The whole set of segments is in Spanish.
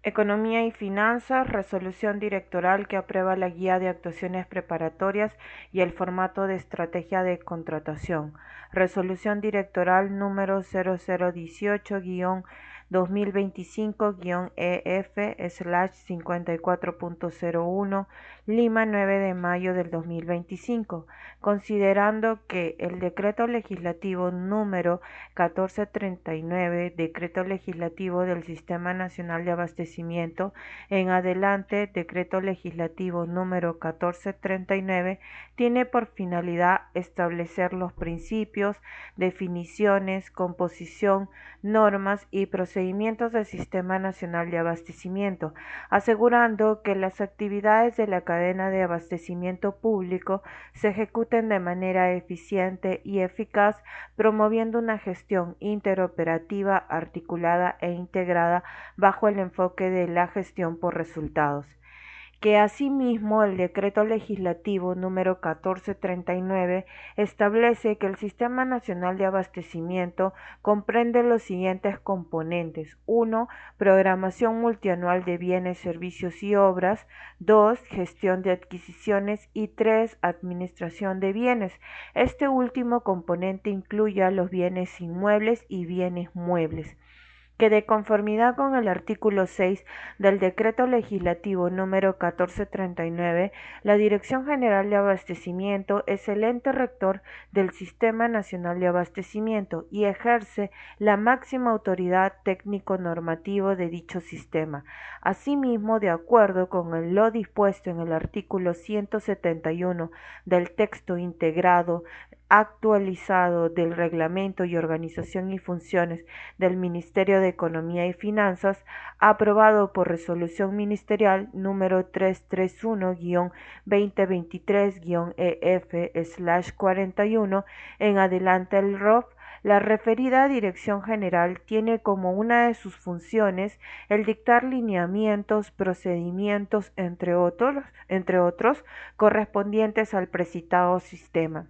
Economía y Finanzas, resolución directoral que aprueba la guía de actuaciones preparatorias y el formato de estrategia de contratación. Resolución directoral número 0018-2025-EF/54.01, Lima, 9 de mayo del 2025, considerando que el decreto legislativo número 1439, Decreto Legislativo del Sistema Nacional de Abastecimiento, en adelante Decreto Legislativo número 1439, tiene por finalidad establecer los principios, definiciones, composición, normas y procedimientos del Sistema Nacional de Abastecimiento, asegurando que las actividades de la cadena de abastecimiento público se ejecuten de manera eficiente y eficaz, promoviendo una gestión interoperativa, articulada e integrada bajo el enfoque de la gestión por resultados. Que asimismo el Decreto Legislativo número 1439 establece que el Sistema Nacional de Abastecimiento comprende los siguientes componentes: 1. Programación multianual de bienes, servicios y obras; 2. Gestión de adquisiciones; y 3. Administración de bienes. Este último componente incluye a los bienes inmuebles y bienes muebles. Que de conformidad con el artículo 6 del Decreto Legislativo número 1439, la Dirección General de Abastecimiento es el ente rector del Sistema Nacional de Abastecimiento y ejerce la máxima autoridad técnico-normativo de dicho sistema. Asimismo, de acuerdo con lo dispuesto en el artículo 171 del texto integrado actualizado del Reglamento y Organización y Funciones del Ministerio de Economía y Finanzas, aprobado por Resolución Ministerial número 331-2023-EF/41, en adelante el ROF, la referida Dirección General tiene como una de sus funciones el dictar lineamientos, procedimientos, entre otros, correspondientes al precitado sistema.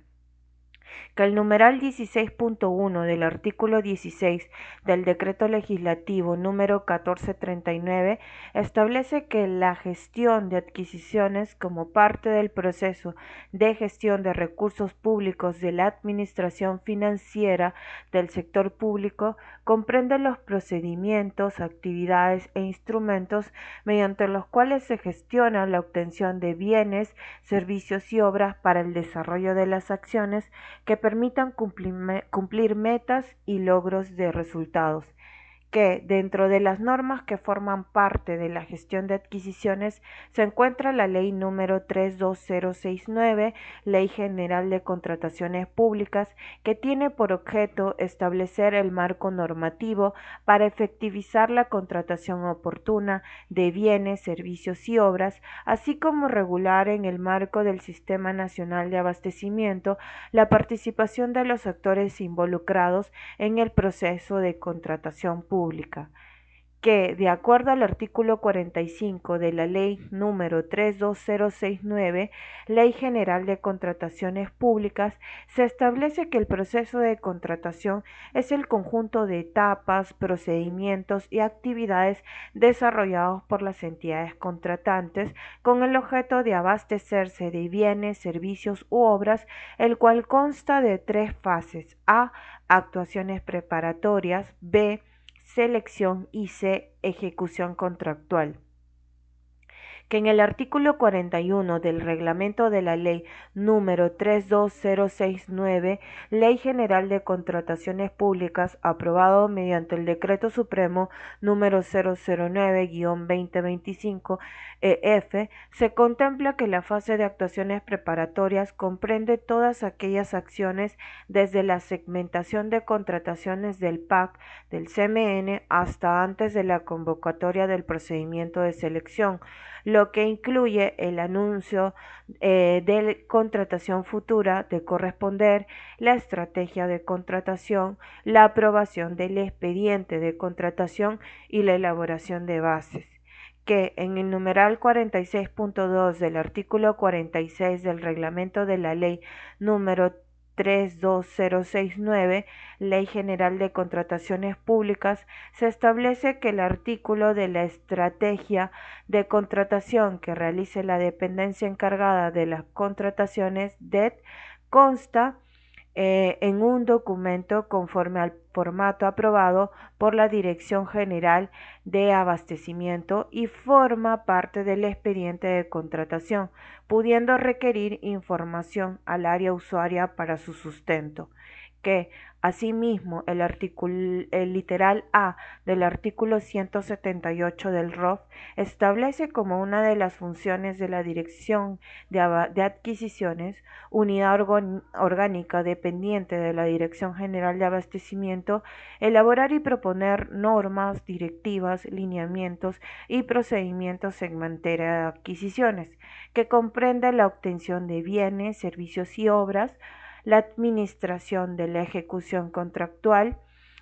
Que el numeral 16.1 del artículo 16 del Decreto Legislativo número 1439 establece que la gestión de adquisiciones como parte del proceso de gestión de recursos públicos de la administración financiera del sector público comprende los procedimientos, actividades e instrumentos mediante los cuales se gestiona la obtención de bienes, servicios y obras para el desarrollo de las acciones que permitan cumplir metas y logros de resultados. Que dentro de las normas que forman parte de la gestión de adquisiciones se encuentra la Ley número 32069, Ley General de Contrataciones Públicas, que tiene por objeto establecer el marco normativo para efectivizar la contratación oportuna de bienes, servicios y obras, así como regular en el marco del Sistema Nacional de Abastecimiento la participación de los actores involucrados en el proceso de contratación pública. Que, de acuerdo al artículo 45 de la Ley número 32069, Ley General de Contrataciones Públicas, se establece que el proceso de contratación es el conjunto de etapas, procedimientos y actividades desarrollados por las entidades contratantes con el objeto de abastecerse de bienes, servicios u obras, el cual consta de tres fases: A. Actuaciones preparatorias; B. Selección; y C. Ejecución contractual. Que en el artículo 41 del reglamento de la ley número 32069, Ley General de Contrataciones Públicas, aprobado mediante el Decreto Supremo número 009-2025 EF, se contempla que la fase de actuaciones preparatorias comprende todas aquellas acciones desde la segmentación de contrataciones del PAC, del CMN, hasta antes de la convocatoria del procedimiento de selección, lo que incluye el anuncio de contratación futura, de corresponder, la estrategia de contratación, la aprobación del expediente de contratación y la elaboración de bases. Que en el numeral 46.2 del artículo 46 del reglamento de la ley número 32069, Ley General de Contrataciones Públicas, se establece que el artículo de la estrategia de contratación que realice la dependencia encargada de las contrataciones DET consta en un documento conforme al formato aprobado por la Dirección General de Abastecimiento y forma parte del expediente de contratación, pudiendo requerir información al área usuaria para su sustento, que asimismo el literal A del artículo 178 del ROF establece como una de las funciones de la Dirección de Adquisiciones, unidad orgánica dependiente de la Dirección General de Abastecimiento, elaborar y proponer normas, directivas, lineamientos y procedimientos en materia de adquisiciones, que comprende la obtención de bienes, servicios y obras, la administración de la ejecución contractual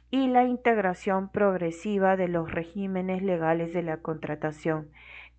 y la integración progresiva de los regímenes legales de la contratación,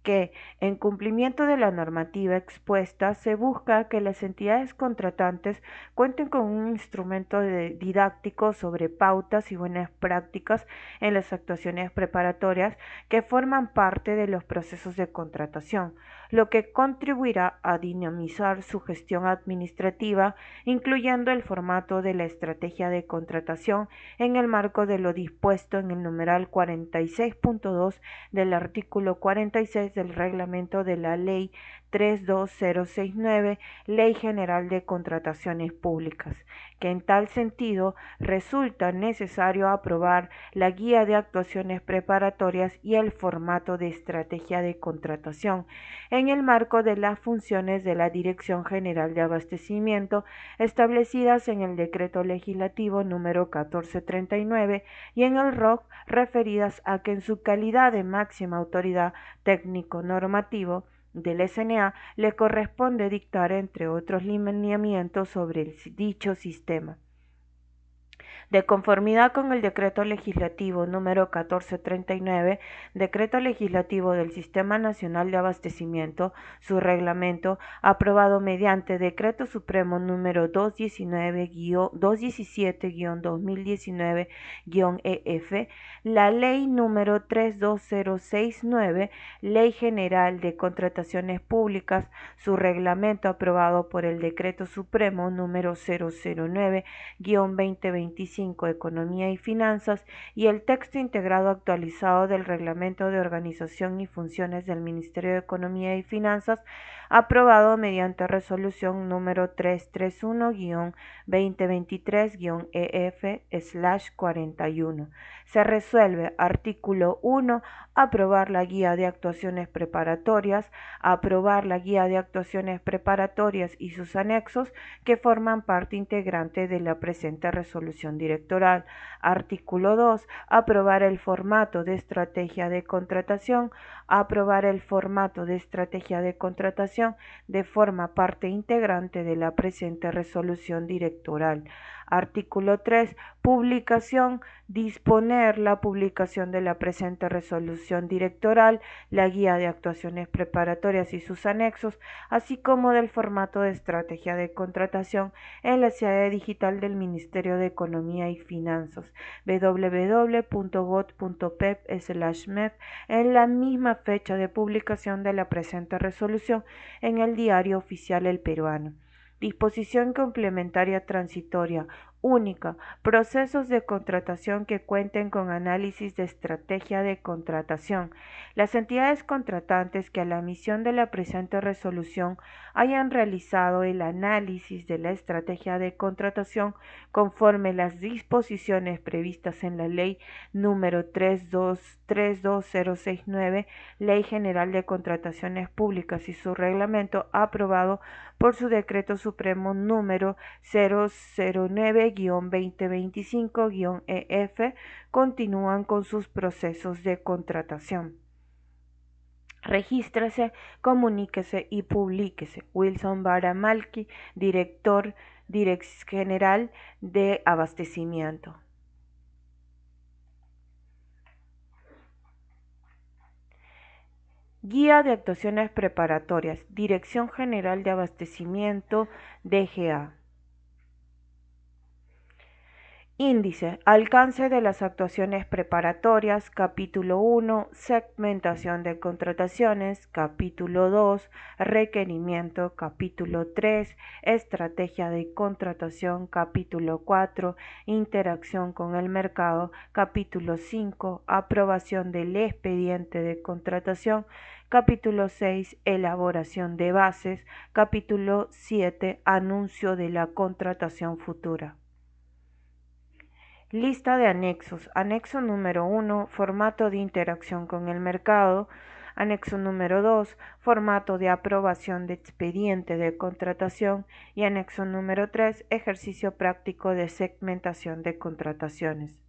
que, en cumplimiento de la normativa expuesta, se busca que las entidades contratantes cuenten con un instrumento didáctico sobre pautas y buenas prácticas en las actuaciones preparatorias que forman parte de los procesos de contratación, lo que contribuirá a dinamizar su gestión administrativa, incluyendo el formato de la estrategia de contratación en el marco de lo dispuesto en el numeral 46.2 del artículo 46 del reglamento de la Ley 32069, Ley General de Contrataciones Públicas, que en tal sentido resulta necesario aprobar la guía de actuaciones preparatorias y el formato de estrategia de contratación en el marco de las funciones de la Dirección General de Abastecimiento establecidas en el Decreto Legislativo número 1439 y en el ROC, referidas a que en su calidad de máxima autoridad técnico-normativo del SNA le corresponde dictar, entre otros lineamientos, sobre dicho sistema. De conformidad con el Decreto Legislativo número 1439, Decreto Legislativo del Sistema Nacional de Abastecimiento, su reglamento, aprobado mediante Decreto Supremo número 217-2019-EF, la Ley número 32069, Ley General de Contrataciones Públicas, su reglamento aprobado por el Decreto Supremo número 009-2025, Economía y Finanzas, y el texto integrado actualizado del Reglamento de Organización y Funciones del Ministerio de Economía y Finanzas, aprobado mediante resolución número 331-2023-EF/41. Se resuelve: artículo 1. Aprobar la guía de actuaciones preparatorias, aprobar la guía de actuaciones preparatorias y sus anexos que forman parte integrante de la presente resolución directoral. Artículo 2. Aprobar el formato de estrategia de contratación, aprobar el formato de estrategia de contratación de forma parte integrante de la presente resolución directoral. Artículo 3. Publicación. Disponer la publicación de la presente resolución directoral, la guía de actuaciones preparatorias y sus anexos, así como del formato de estrategia de contratación en la sede digital del Ministerio de Economía y Finanzas, www.got.pep/mef, en la misma fecha de publicación de la presente resolución en el Diario Oficial El Peruano. Disposición complementaria transitoria única. Procesos de contratación que cuenten con análisis de estrategia de contratación. Las entidades contratantes que a la emisión de la presente resolución hayan realizado el análisis de la estrategia de contratación conforme las disposiciones previstas en la Ley número 32069, Ley General de Contrataciones Públicas, y su reglamento aprobado por su Decreto Supremo número 009-2025-EF, continúan con sus procesos de contratación. Regístrese, comuníquese y publíquese. Wilson Baramalki, Director General de Abastecimiento. Guía de actuaciones preparatorias, Dirección General de Abastecimiento, DGA. Índice: alcance de las actuaciones preparatorias. Capítulo 1: segmentación de contrataciones. Capítulo 2: requerimiento. Capítulo 3: estrategia de contratación. Capítulo 4: interacción con el mercado. Capítulo 5: aprobación del expediente de contratación. Capítulo 6: elaboración de bases. Capítulo 7: anuncio de la contratación futura. Lista de anexos. Anexo número 1, formato de interacción con el mercado. Anexo número 2, formato de aprobación de expediente de contratación. Y anexo número 3, ejercicio práctico de segmentación de contrataciones.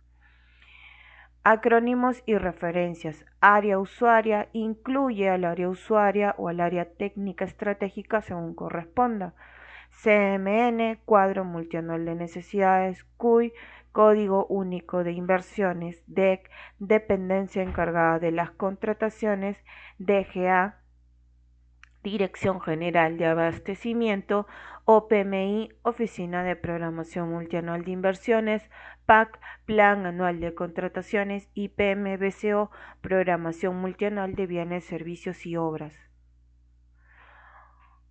Acrónimos y referencias. Área usuaria incluye al área usuaria o al área técnica estratégica según corresponda. CMN, cuadro multianual de necesidades. CUI, código único de inversiones. DEC, dependencia encargada de las contrataciones. DGA, Dirección General de Abastecimiento. OPMI, Oficina de Programación Multianual de Inversiones. PAC, Plan Anual de Contrataciones. Y PMBCO, Programación Multianual de Bienes, Servicios y Obras.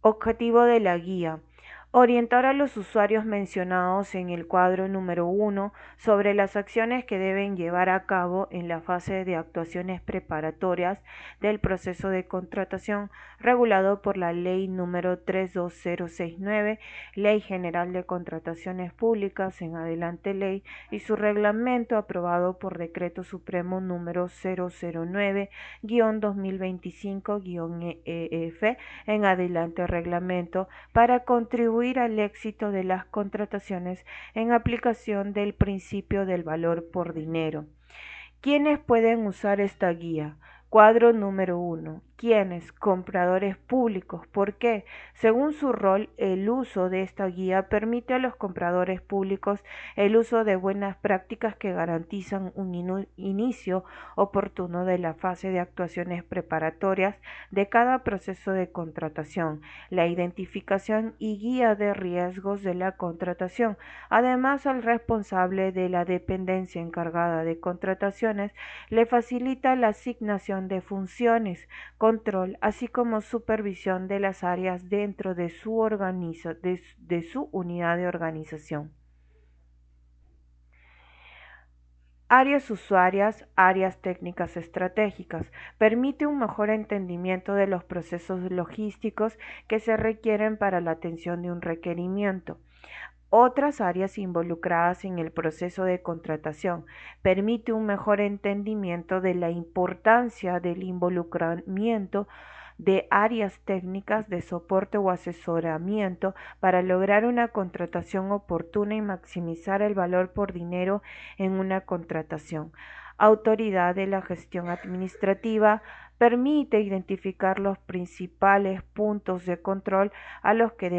Objetivo de la guía: orientar a los usuarios mencionados en el cuadro número 1 sobre las acciones que deben llevar a cabo en la fase de actuaciones preparatorias del proceso de contratación regulado por la Ley número 32069, Ley General de Contrataciones Públicas, en adelante ley, y su reglamento aprobado por Decreto Supremo número 009-2025-EF, en adelante reglamento, para contribuir al éxito de las contrataciones en aplicación del principio del valor por dinero. ¿Quiénes pueden usar esta guía? Cuadro número 1. ¿Quiénes? Compradores públicos. ¿Por qué? Según su rol, el uso de esta guía permite a los compradores públicos el uso de buenas prácticas que garantizan un inicio oportuno de la fase de actuaciones preparatorias de cada proceso de contratación, la identificación y guía de riesgos de la contratación. Además, al responsable de la dependencia encargada de contrataciones le facilita la asignación de funciones, control, así como supervisión de las áreas dentro de su unidad de organización. Áreas usuarias, áreas técnicas estratégicas. Permite un mejor entendimiento de los procesos logísticos que se requieren para la atención de un requerimiento. Otras áreas involucradas en el proceso de contratación. Permite un mejor entendimiento de la importancia del involucramiento de áreas técnicas de soporte o asesoramiento para lograr una contratación oportuna y maximizar el valor por dinero en una contratación. Autoridad de la gestión administrativa. Permite identificar los principales puntos de control a los que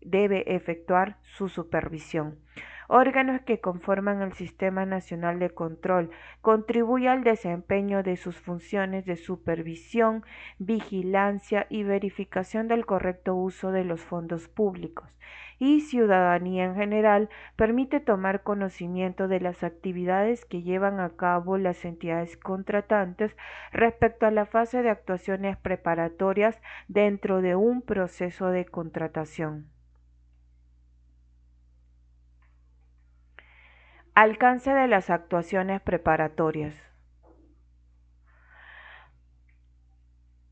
debe efectuar su supervisión. Órganos que conforman el Sistema Nacional de Control. Contribuye al desempeño de sus funciones de supervisión, vigilancia y verificación del correcto uso de los fondos públicos. Y ciudadanía en general. Permite tomar conocimiento de las actividades que llevan a cabo las entidades contratantes respecto a la fase de actuaciones preparatorias dentro de un proceso de contratación. Alcance de las actuaciones preparatorias.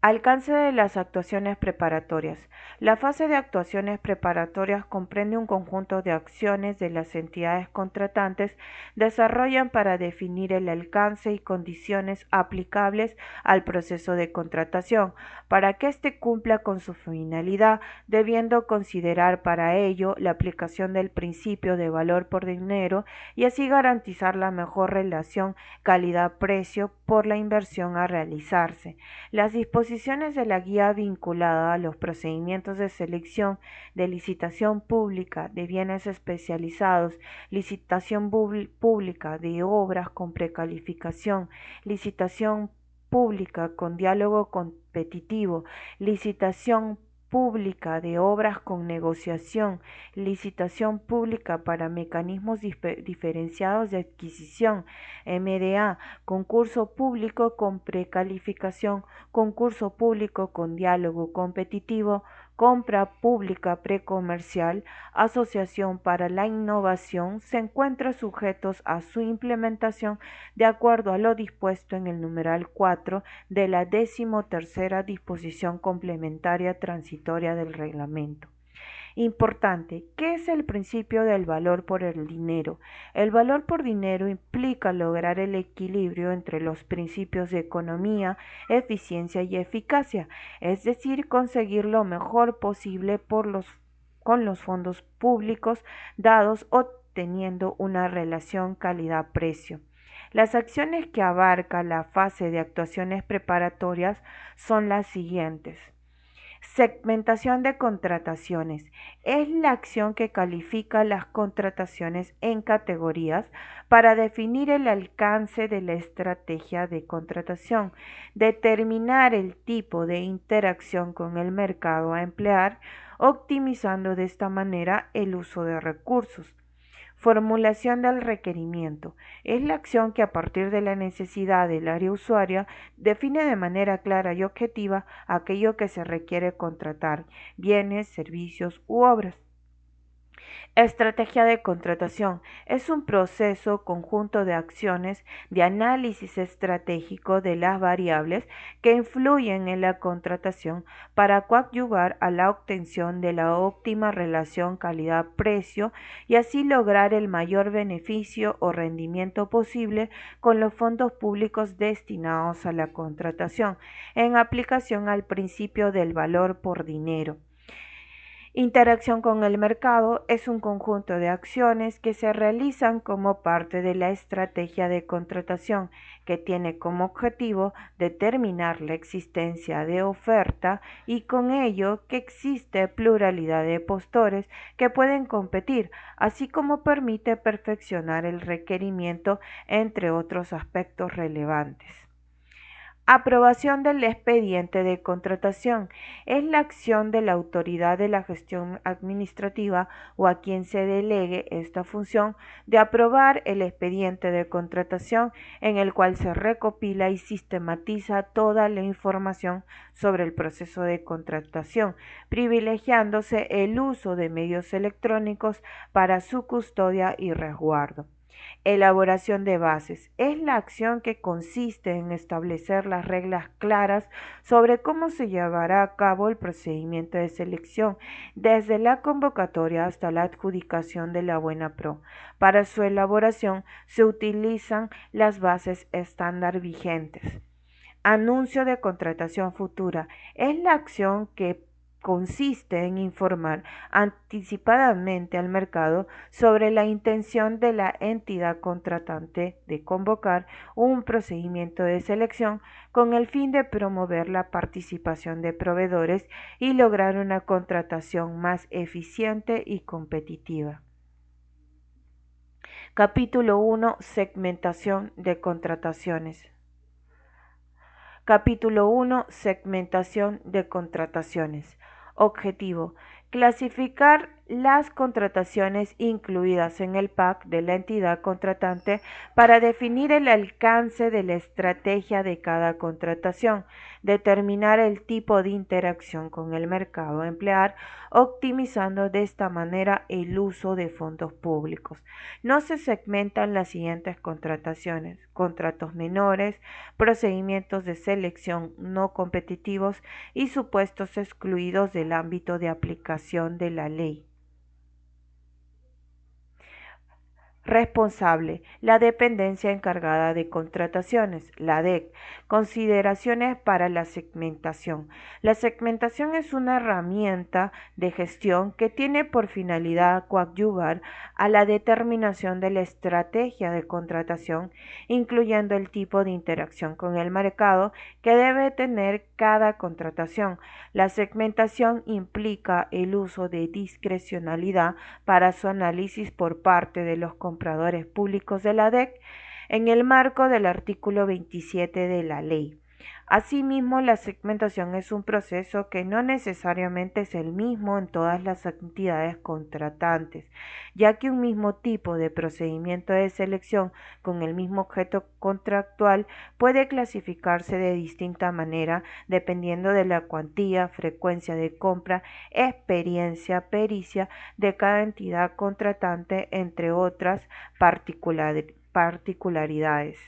Alcance de las actuaciones preparatorias. La fase de actuaciones preparatorias comprende un conjunto de acciones de las entidades contratantes desarrollan para definir el alcance y condiciones aplicables al proceso de contratación, para que éste cumpla con su finalidad, debiendo considerar para ello la aplicación del principio de valor por dinero y así garantizar la mejor relación calidad-precio por la inversión a realizarse. Las disposiciones de la guía vinculada a los procedimientos de selección, de licitación pública de bienes especializados, licitación pública de obras con precalificación, licitación pública con diálogo competitivo, licitación pública de obras con negociación, licitación pública para mecanismos diferenciados de adquisición, MDA, concurso público con precalificación, concurso público con diálogo competitivo, compra pública precomercial, asociación para la innovación, se encuentran sujetos a su implementación de acuerdo a lo dispuesto en el numeral 4 de la 13ª disposición complementaria transitoria del reglamento. Importante, ¿qué es el principio del valor por el dinero? El valor por dinero implica lograr el equilibrio entre los principios de economía, eficiencia y eficacia, es decir, conseguir lo mejor posible con los fondos públicos dados obteniendo una relación calidad-precio. Las acciones que abarca la fase de actuaciones preparatorias son las siguientes. Segmentación de contrataciones. Es la acción que califica las contrataciones en categorías para definir el alcance de la estrategia de contratación, determinar el tipo de interacción con el mercado a emplear, optimizando de esta manera el uso de recursos. Formulación del requerimiento. Es la acción que a partir de la necesidad del área usuaria define de manera clara y objetiva aquello que se requiere contratar, bienes, servicios u obras. Estrategia de contratación es un proceso conjunto de acciones de análisis estratégico de las variables que influyen en la contratación para coadyuvar a la obtención de la óptima relación calidad-precio y así lograr el mayor beneficio o rendimiento posible con los fondos públicos destinados a la contratación, en aplicación al principio del valor por dinero. Interacción con el mercado es un conjunto de acciones que se realizan como parte de la estrategia de contratación que tiene como objetivo determinar la existencia de oferta y con ello que existe pluralidad de postores que pueden competir, así como permite perfeccionar el requerimiento, entre otros aspectos relevantes. Aprobación del expediente de contratación es la acción de la autoridad de la gestión administrativa o a quien se delegue esta función de aprobar el expediente de contratación en el cual se recopila y sistematiza toda la información sobre el proceso de contratación, privilegiándose el uso de medios electrónicos para su custodia y resguardo. Elaboración de bases. Es la acción que consiste en establecer las reglas claras sobre cómo se llevará a cabo el procedimiento de selección, desde la convocatoria hasta la adjudicación de la buena pro. Para su elaboración se utilizan las bases estándar vigentes. Anuncio de contratación futura. Es la acción que consiste en informar anticipadamente al mercado sobre la intención de la entidad contratante de convocar un procedimiento de selección con el fin de promover la participación de proveedores y lograr una contratación más eficiente y competitiva. Capítulo 1. Segmentación de contrataciones. Capítulo 1. Segmentación de contrataciones. Objetivo: clasificar las contrataciones incluidas en el PAC de la entidad contratante para definir el alcance de la estrategia de cada contratación, determinar el tipo de interacción con el mercado a emplear, optimizando de esta manera el uso de fondos públicos. No se segmentan las siguientes contrataciones: contratos menores, procedimientos de selección no competitivos y supuestos excluidos del ámbito de aplicación de la ley. Responsable: la dependencia encargada de contrataciones, la DEC. Consideraciones para la segmentación. La segmentación es una herramienta de gestión que tiene por finalidad coadyuvar a la determinación de la estrategia de contratación, incluyendo el tipo de interacción con el mercado que debe tener cada contratación. La segmentación implica el uso de discrecionalidad para su análisis por parte de los compradores públicos de la DEC en el marco del artículo 27 de la ley. Asimismo, la segmentación es un proceso que no necesariamente es el mismo en todas las entidades contratantes, ya que un mismo tipo de procedimiento de selección con el mismo objeto contractual puede clasificarse de distinta manera dependiendo de la cuantía, frecuencia de compra, experiencia, pericia de cada entidad contratante, entre otras particularidades.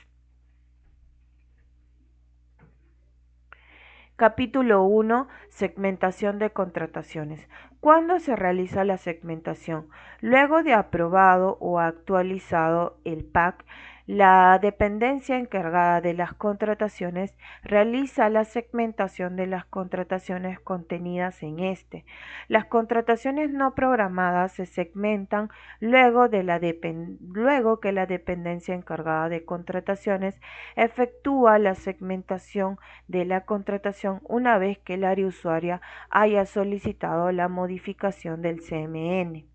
Capítulo 1. Segmentación de contrataciones. ¿Cuándo se realiza la segmentación? Luego de aprobado o actualizado el PAC, la dependencia encargada de las contrataciones realiza la segmentación de las contrataciones contenidas en este. Las contrataciones no programadas se segmentan luego que la dependencia encargada de contrataciones efectúa la segmentación de la contratación una vez que el área usuaria haya solicitado la modificación del CMN.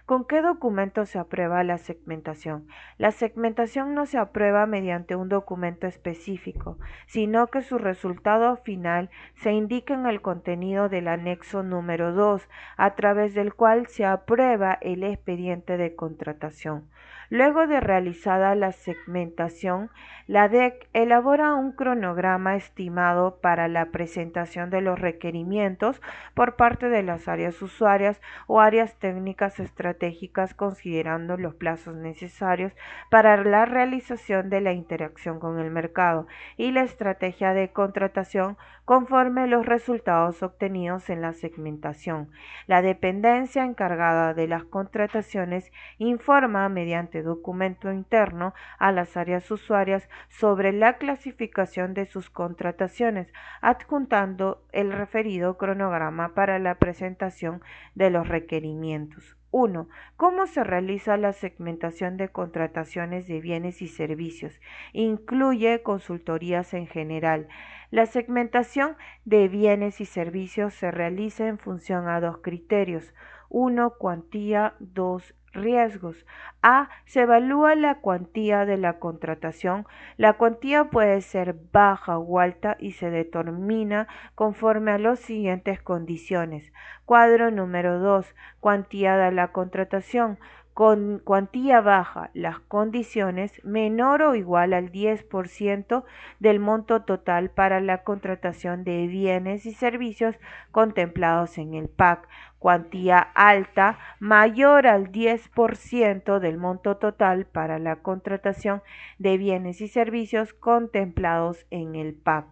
¿Con qué documento se aprueba la segmentación? La segmentación no se aprueba mediante un documento específico, sino que su resultado final se indica en el contenido del anexo número 2, a través del cual se aprueba el expediente de contratación. Luego de realizada la segmentación, la DEC elabora un cronograma estimado para la presentación de los requerimientos por parte de las áreas usuarias o áreas técnicas estratégicas, considerando los plazos necesarios para la realización de la interacción con el mercado y la estrategia de contratación conforme los resultados obtenidos en la segmentación. La dependencia encargada de las contrataciones informa mediante documento interno a las áreas usuarias sobre la clasificación de sus contrataciones, adjuntando el referido cronograma para la presentación de los requerimientos. 1. ¿Cómo se realiza la segmentación de contrataciones de bienes y servicios? Incluye consultorías en general. La segmentación de bienes y servicios se realiza en función a dos criterios. 1. Cuantía. 2. Riesgos. A. Se evalúa la cuantía de la contratación. La cuantía puede ser baja o alta y se determina conforme a las siguientes condiciones. Cuadro número 2. Cuantía de la contratación. Con cuantía baja, las condiciones menor o igual al 10% del monto total para la contratación de bienes y servicios contemplados en el PAC. Cuantía alta, mayor al 10% del monto total para la contratación de bienes y servicios contemplados en el PAC.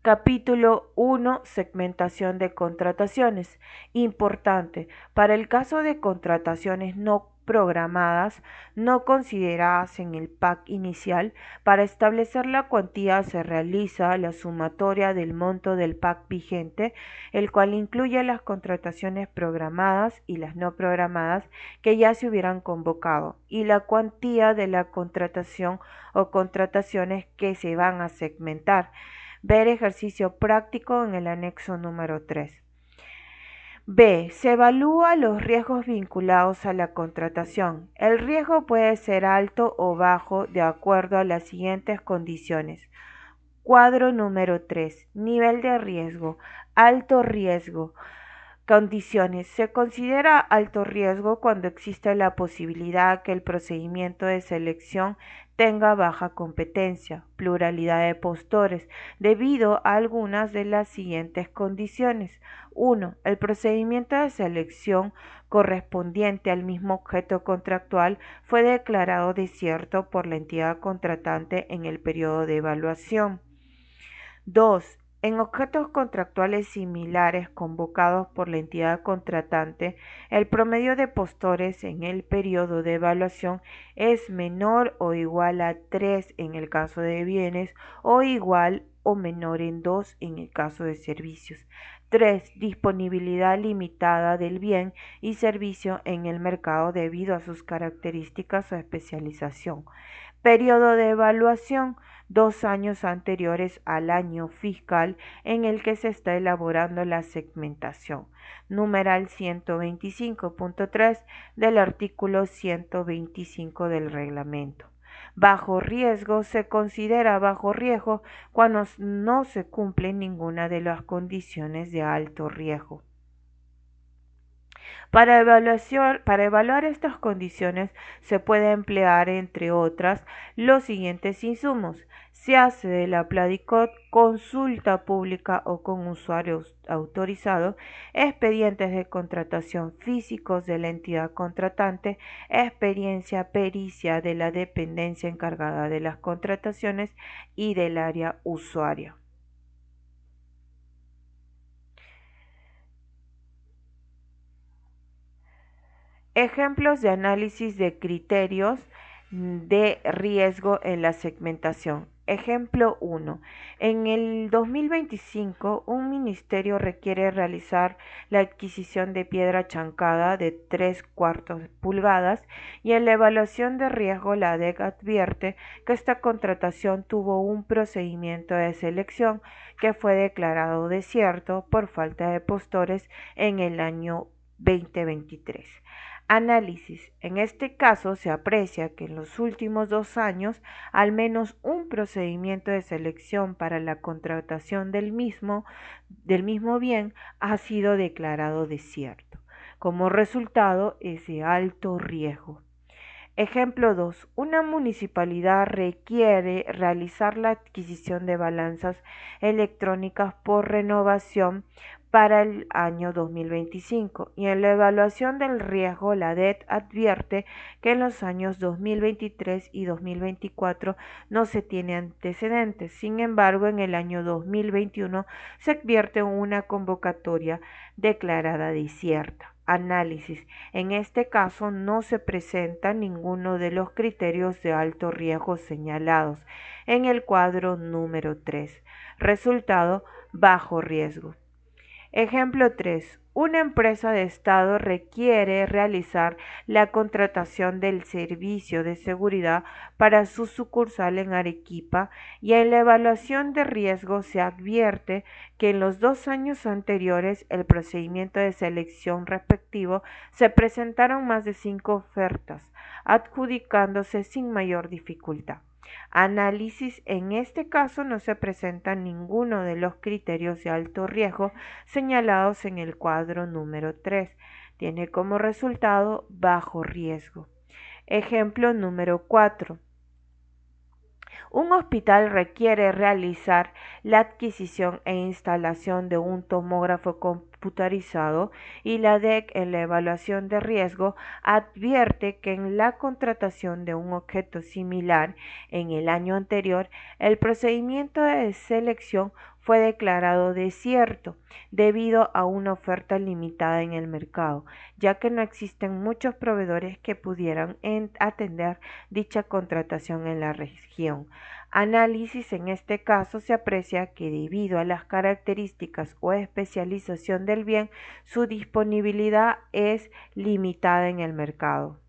Capítulo 1. Segmentación de contrataciones. Importante. Para el caso de contrataciones no programadas, no consideradas en el PAC inicial, para establecer la cuantía se realiza la sumatoria del monto del PAC vigente, el cual incluye las contrataciones programadas y las no programadas que ya se hubieran convocado, y la cuantía de la contratación o contrataciones que se van a segmentar. Ver ejercicio práctico en el anexo número 3. B. Se evalúa los riesgos vinculados a la contratación. El riesgo puede ser alto o bajo de acuerdo a las siguientes condiciones. Cuadro número 3. Nivel de riesgo. Alto riesgo. Condiciones. Se considera alto riesgo cuando existe la posibilidad que el procedimiento de selección tenga baja competencia, pluralidad de postores, debido a algunas de las siguientes condiciones. 1. El procedimiento de selección correspondiente al mismo objeto contractual fue declarado desierto por la entidad contratante en el periodo de evaluación. 2. En objetos contractuales similares convocados por la entidad contratante, el promedio de postores en el periodo de evaluación es menor o igual a 3 en el caso de bienes o igual o menor en 2 en el caso de servicios. 3. Disponibilidad limitada del bien y servicio en el mercado debido a sus características o especialización. Periodo de evaluación: 2 años anteriores al año fiscal en el que se está elaborando la segmentación. Numeral 125.3 del artículo 125 del reglamento. Bajo riesgo se considera bajo riesgo cuando no se cumple ninguna de las condiciones de alto riesgo. Para evaluar estas condiciones se puede emplear, entre otras, los siguientes insumos. Se hace de la Pladicot consulta pública o con usuario autorizado, expedientes de contratación físicos de la entidad contratante, experiencia pericia de la dependencia encargada de las contrataciones y del área usuaria. Ejemplos de análisis de criterios de riesgo en la segmentación. Ejemplo 1. En el 2025, un ministerio requiere realizar la adquisición de piedra chancada de 3/4 pulgadas y en la evaluación de riesgo la DEC advierte que esta contratación tuvo un procedimiento de selección que fue declarado desierto por falta de postores en el año 2023. Análisis. En este caso se aprecia que en los últimos 2 años al menos un procedimiento de selección para la contratación del mismo bien ha sido declarado desierto. Como resultado es de alto riesgo. Ejemplo 2. Una municipalidad requiere realizar la adquisición de balanzas electrónicas por renovación para el año 2025 y en la evaluación del riesgo la DET advierte que en los años 2023 y 2024 no se tiene antecedentes. Sin embargo, en el año 2021 se advierte una convocatoria declarada desierta. Análisis. En este caso no se presenta ninguno de los criterios de alto riesgo señalados en el cuadro número 3. Resultado: bajo riesgo. Ejemplo 3. Una empresa de Estado requiere realizar la contratación del servicio de seguridad para su sucursal en Arequipa y en la evaluación de riesgo se advierte que en los 2 años anteriores el procedimiento de selección respectivo se presentaron más de 5 ofertas, adjudicándose sin mayor dificultad. Análisis. En este caso no se presenta ninguno de los criterios de alto riesgo señalados en el cuadro número 3. Tiene como resultado bajo riesgo. Ejemplo número 4. Un hospital requiere realizar la adquisición e instalación de un tomógrafo computarizado y la DEC en la evaluación de riesgo advierte que en la contratación de un objeto similar en el año anterior, el procedimiento de selección fue declarado desierto debido a una oferta limitada en el mercado, ya que no existen muchos proveedores que pudieran atender dicha contratación en la región. Análisis. En este caso se aprecia que debido a las características o especialización del bien, su disponibilidad es limitada en el mercado.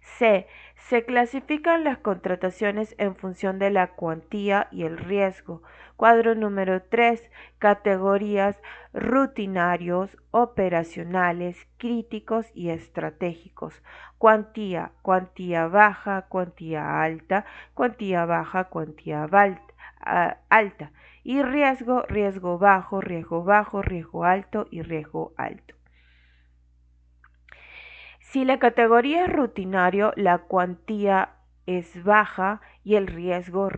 C. Se clasifican las contrataciones en función de la cuantía y el riesgo. Cuadro número 3. Categorías: rutinarios, operacionales, críticos y estratégicos. Cuantía: cuantía baja, cuantía alta, cuantía baja, cuantía alta. Y riesgo: riesgo bajo, riesgo alto y riesgo alto. Si la categoría es rutinario, la cuantía es baja y el riesgo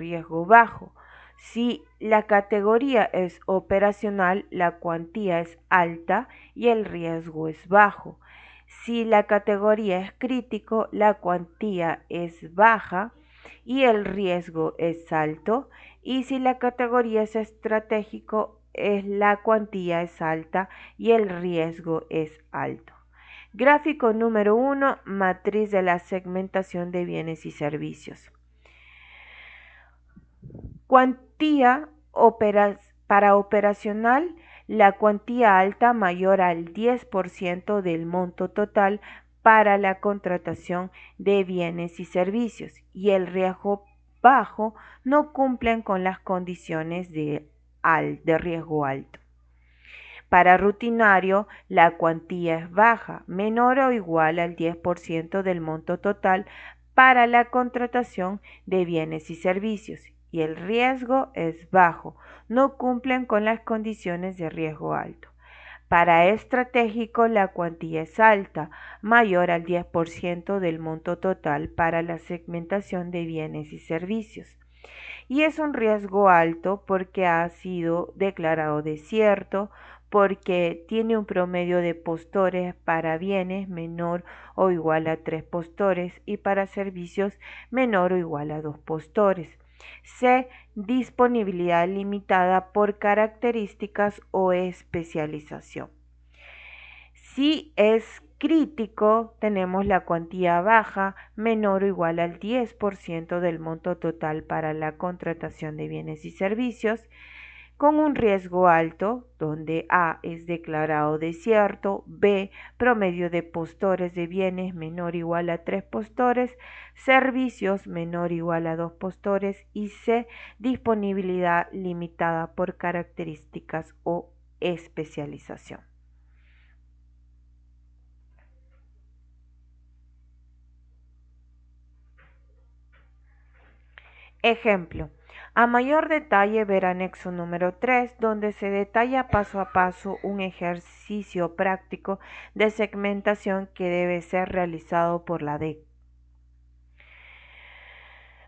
bajo. Si la categoría es operacional, la cuantía es alta y el riesgo es bajo. Si la categoría es crítico, la cuantía es baja y el riesgo es alto. Y si la categoría es estratégico, la cuantía es alta y el riesgo es alto. Gráfico número 1. Matriz de la segmentación de bienes y servicios. Cuantía para operacional, la cuantía alta mayor al 10% del monto total para la contratación de bienes y servicios y el riesgo bajo no cumplen con las condiciones de riesgo alto. Para rutinario, la cuantía es baja, menor o igual al 10% del monto total para la contratación de bienes y servicios y el riesgo es bajo, no cumplen con las condiciones de riesgo alto. Para estratégico la cuantía es alta, mayor al 10% del monto total para la segmentación de bienes y servicios. Y es un riesgo alto porque ha sido declarado desierto, porque tiene un promedio de postores para bienes menor o igual a 3 postores y para servicios menor o igual a 2 postores. C. Disponibilidad limitada por características o especialización. Si es crítico, tenemos la cuantía baja, menor o igual al 10% del monto total para la contratación de bienes y servicios, con un riesgo alto, donde A es declarado desierto, B promedio de postores de bienes menor o igual a 3 postores, servicios menor o igual a 2 postores y C disponibilidad limitada por características o especialización. Ejemplo. A mayor detalle ver anexo número 3, donde se detalla paso a paso un ejercicio práctico de segmentación que debe ser realizado por la DEC.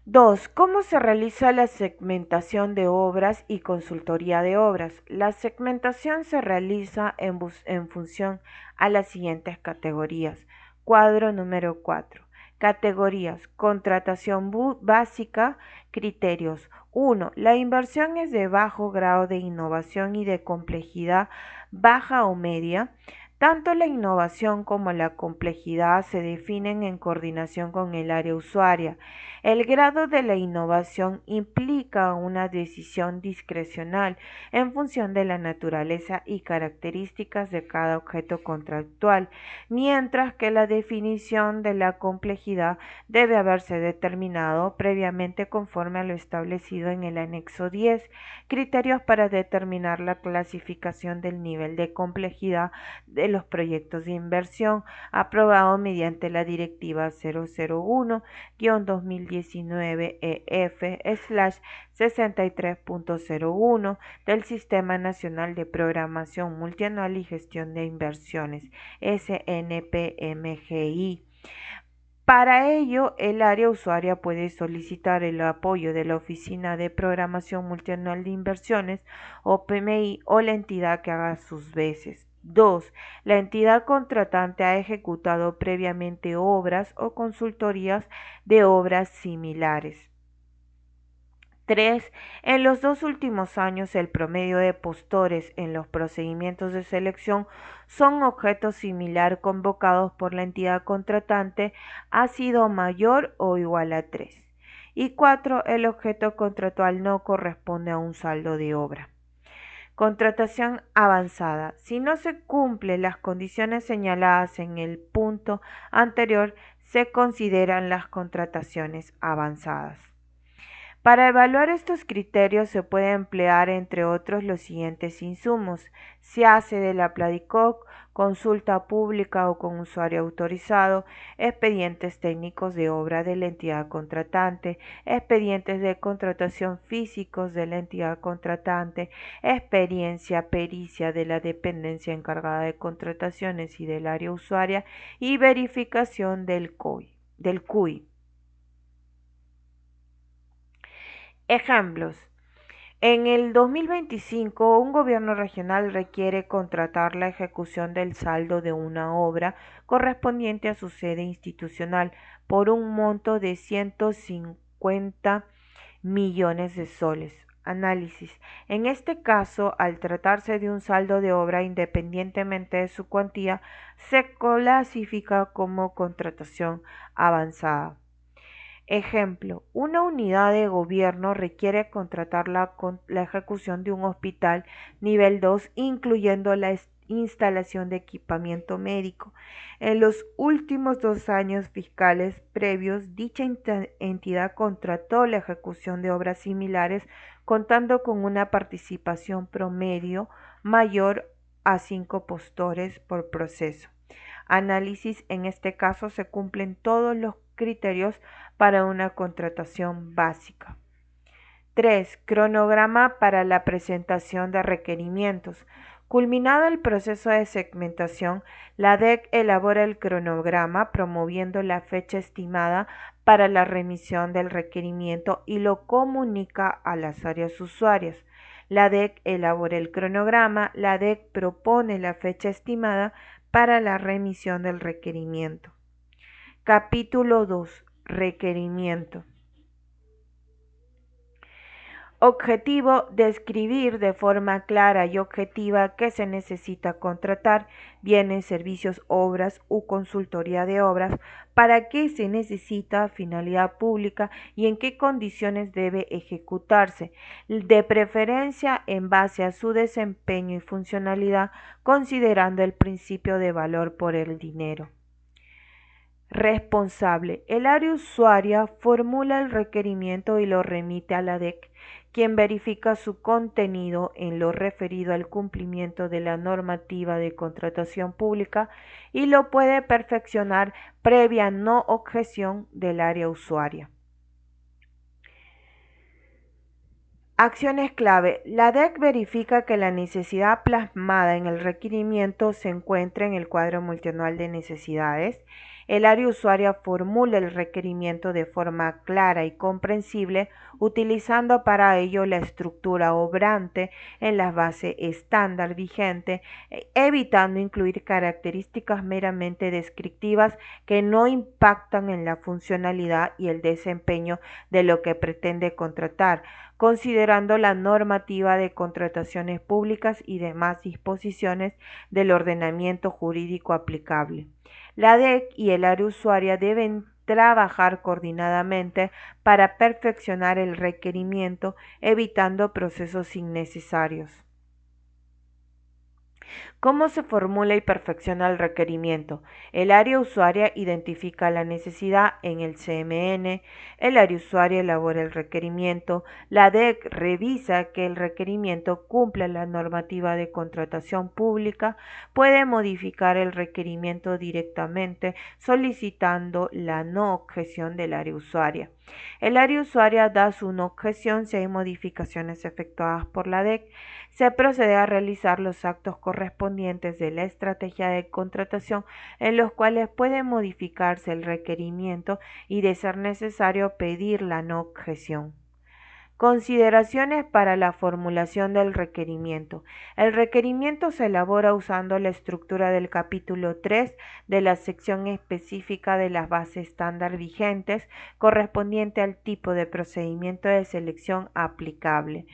2. ¿Cómo se realiza la segmentación de obras y consultoría de obras? La segmentación se realiza en función a las siguientes categorías. Cuadro número 4. Categorías. Contratación básica. Criterios. 1. La inversión es de bajo grado de innovación y de complejidad baja o media. Tanto la innovación como la complejidad se definen en coordinación con el área usuaria. El grado de la innovación implica una decisión discrecional en función de la naturaleza y características de cada objeto contractual, mientras que la definición de la complejidad debe haberse determinado previamente conforme a lo establecido en el anexo 10, criterios para determinar la clasificación del nivel de complejidad de los proyectos de inversión, aprobado mediante la Directiva 001-2019-EF/63.01 del Sistema Nacional de Programación Multianual y Gestión de Inversiones, SNPMGI. Para ello, el área usuaria puede solicitar el apoyo de la Oficina de Programación Multianual de Inversiones, o PMI, o la entidad que haga sus veces. 2. La entidad contratante ha ejecutado previamente obras o consultorías de obras similares. 3. En los 2 últimos años, el promedio de postores en los procedimientos de selección son objetos similar convocados por la entidad contratante ha sido mayor o igual a 3. Y 4. El objeto contractual no corresponde a un saldo de obra. Contratación avanzada. Si no se cumplen las condiciones señaladas en el punto anterior, se consideran las contrataciones avanzadas. Para evaluar estos criterios se puede emplear, entre otros, los siguientes insumos. Se hace de la PLADICOC, consulta pública o con usuario autorizado, expedientes técnicos de obra de la entidad contratante, expedientes de contratación físicos de la entidad contratante, experiencia, pericia de la dependencia encargada de contrataciones y del área usuaria y verificación del CUI. Ejemplos. En el 2025, un gobierno regional requiere contratar la ejecución del saldo de una obra correspondiente a su sede institucional por un monto de 150 millones de soles. Análisis. En este caso, al tratarse de un saldo de obra independientemente de su cuantía, se clasifica como contratación avanzada. Ejemplo, una unidad de gobierno requiere contratar la ejecución de un hospital nivel 2, incluyendo la instalación de equipamiento médico. En los últimos 2 años fiscales previos, dicha entidad contrató la ejecución de obras similares, contando con una participación promedio mayor a 5 postores por proceso. Análisis. En este caso se cumplen todos los criterios para una contratación básica. 3. Cronograma para la presentación de requerimientos. Culminado el proceso de segmentación, la DEC elabora el cronograma promoviendo la fecha estimada para la remisión del requerimiento y lo comunica a las áreas usuarias. La DEC elabora el cronograma, la DEC propone la fecha estimada para la remisión del requerimiento. Capítulo 2. Requerimiento. Objetivo: describir de forma clara y objetiva qué se necesita contratar, bienes, servicios, obras u consultoría de obras, para qué se necesita, finalidad pública y en qué condiciones debe ejecutarse, de preferencia en base a su desempeño y funcionalidad, considerando el principio de valor por el dinero. Responsable: el área usuaria formula el requerimiento y lo remite a la DEC, quien verifica su contenido en lo referido al cumplimiento de la normativa de contratación pública y lo puede perfeccionar previa no objeción del área usuaria. Acciones clave. La DEC verifica que la necesidad plasmada en el requerimiento se encuentra en el cuadro multianual de necesidades. El área usuaria formula el requerimiento de forma clara y comprensible, utilizando para ello la estructura obrante en la base estándar vigente, evitando incluir características meramente descriptivas que no impactan en la funcionalidad y el desempeño de lo que pretende contratar, considerando la normativa de contrataciones públicas y demás disposiciones del ordenamiento jurídico aplicable. La DEC y el área usuaria deben trabajar coordinadamente para perfeccionar el requerimiento, evitando procesos innecesarios. ¿Cómo se formula y perfecciona el requerimiento? El área usuaria identifica la necesidad en el CMN, el área usuaria elabora el requerimiento, la DEC revisa que el requerimiento cumpla la normativa de contratación pública, puede modificar el requerimiento directamente solicitando la no objeción del área usuaria. El área usuaria da su no objeción si hay modificaciones efectuadas por la DEC. Se procede a realizar los actos correspondientes de la estrategia de contratación en los cuales puede modificarse el requerimiento y, de ser necesario, pedir la no objeción. Consideraciones para la formulación del requerimiento. El requerimiento se elabora usando la estructura del capítulo 3 de la sección específica de las bases estándar vigentes, correspondiente al tipo de procedimiento de selección aplicable.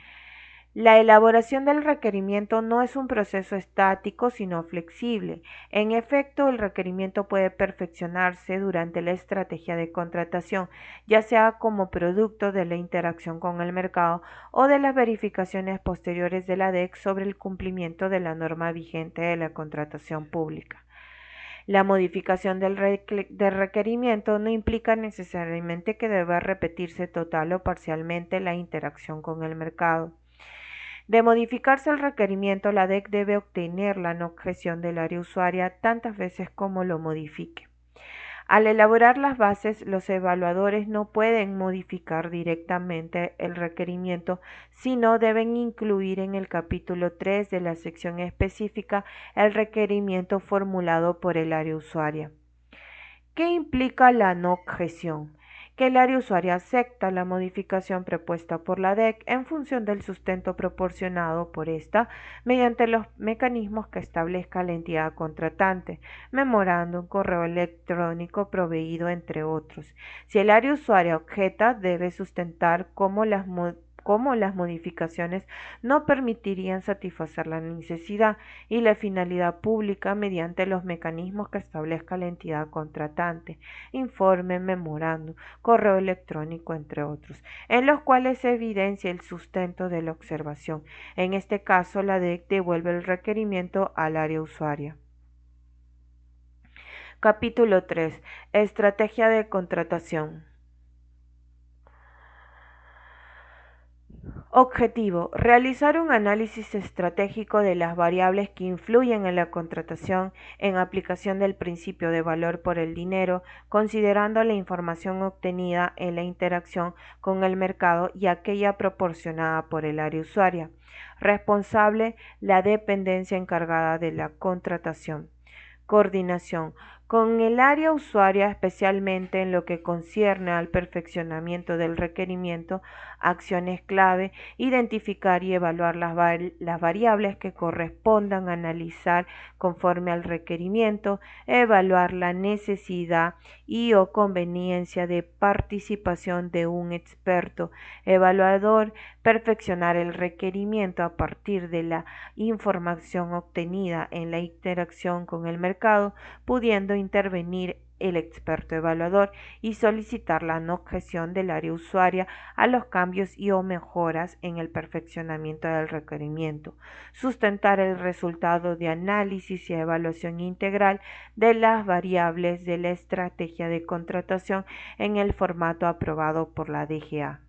La elaboración del requerimiento no es un proceso estático, sino flexible. En efecto, el requerimiento puede perfeccionarse durante la estrategia de contratación, ya sea como producto de la interacción con el mercado o de las verificaciones posteriores de la DEC sobre el cumplimiento de la norma vigente de la contratación pública. La modificación del requerimiento no implica necesariamente que deba repetirse total o parcialmente la interacción con el mercado. De modificarse el requerimiento, la DEC debe obtener la no objeción del área usuaria tantas veces como lo modifique. Al elaborar las bases, los evaluadores no pueden modificar directamente el requerimiento, sino deben incluir en el capítulo 3 de la sección específica el requerimiento formulado por el área usuaria. ¿Qué implica la no objeción? Que el área usuaria acepta la modificación propuesta por la DEC en función del sustento proporcionado por esta mediante los mecanismos que establezca la entidad contratante, memorándum, correo electrónico proveído, entre otros. Si el área usuaria objeta, debe sustentar cómo las modificaciones no permitirían satisfacer la necesidad y la finalidad pública mediante los mecanismos que establezca la entidad contratante, informe, memorando, correo electrónico, entre otros, en los cuales se evidencia el sustento de la observación. En este caso, la DEC devuelve el requerimiento al área usuaria. Capítulo 3. Estrategia de contratación. Objetivo: realizar un análisis estratégico de las variables que influyen en la contratación en aplicación del principio de valor por el dinero, considerando la información obtenida en la interacción con el mercado y aquella proporcionada por el área usuaria. Responsable: la dependencia encargada de la contratación. Coordinación con el área usuaria, especialmente en lo que concierne al perfeccionamiento del requerimiento, acciones clave: identificar y evaluar las variables que correspondan analizar conforme al requerimiento, evaluar la necesidad y o conveniencia de participación de un experto evaluador, perfeccionar el requerimiento a partir de la información obtenida en la interacción con el mercado, pudiendo intervenir el experto evaluador y solicitar la no objeción del área usuaria a los cambios y o mejoras en el perfeccionamiento del requerimiento, sustentar el resultado de análisis y evaluación integral de las variables de la estrategia de contratación en el formato aprobado por la DGA.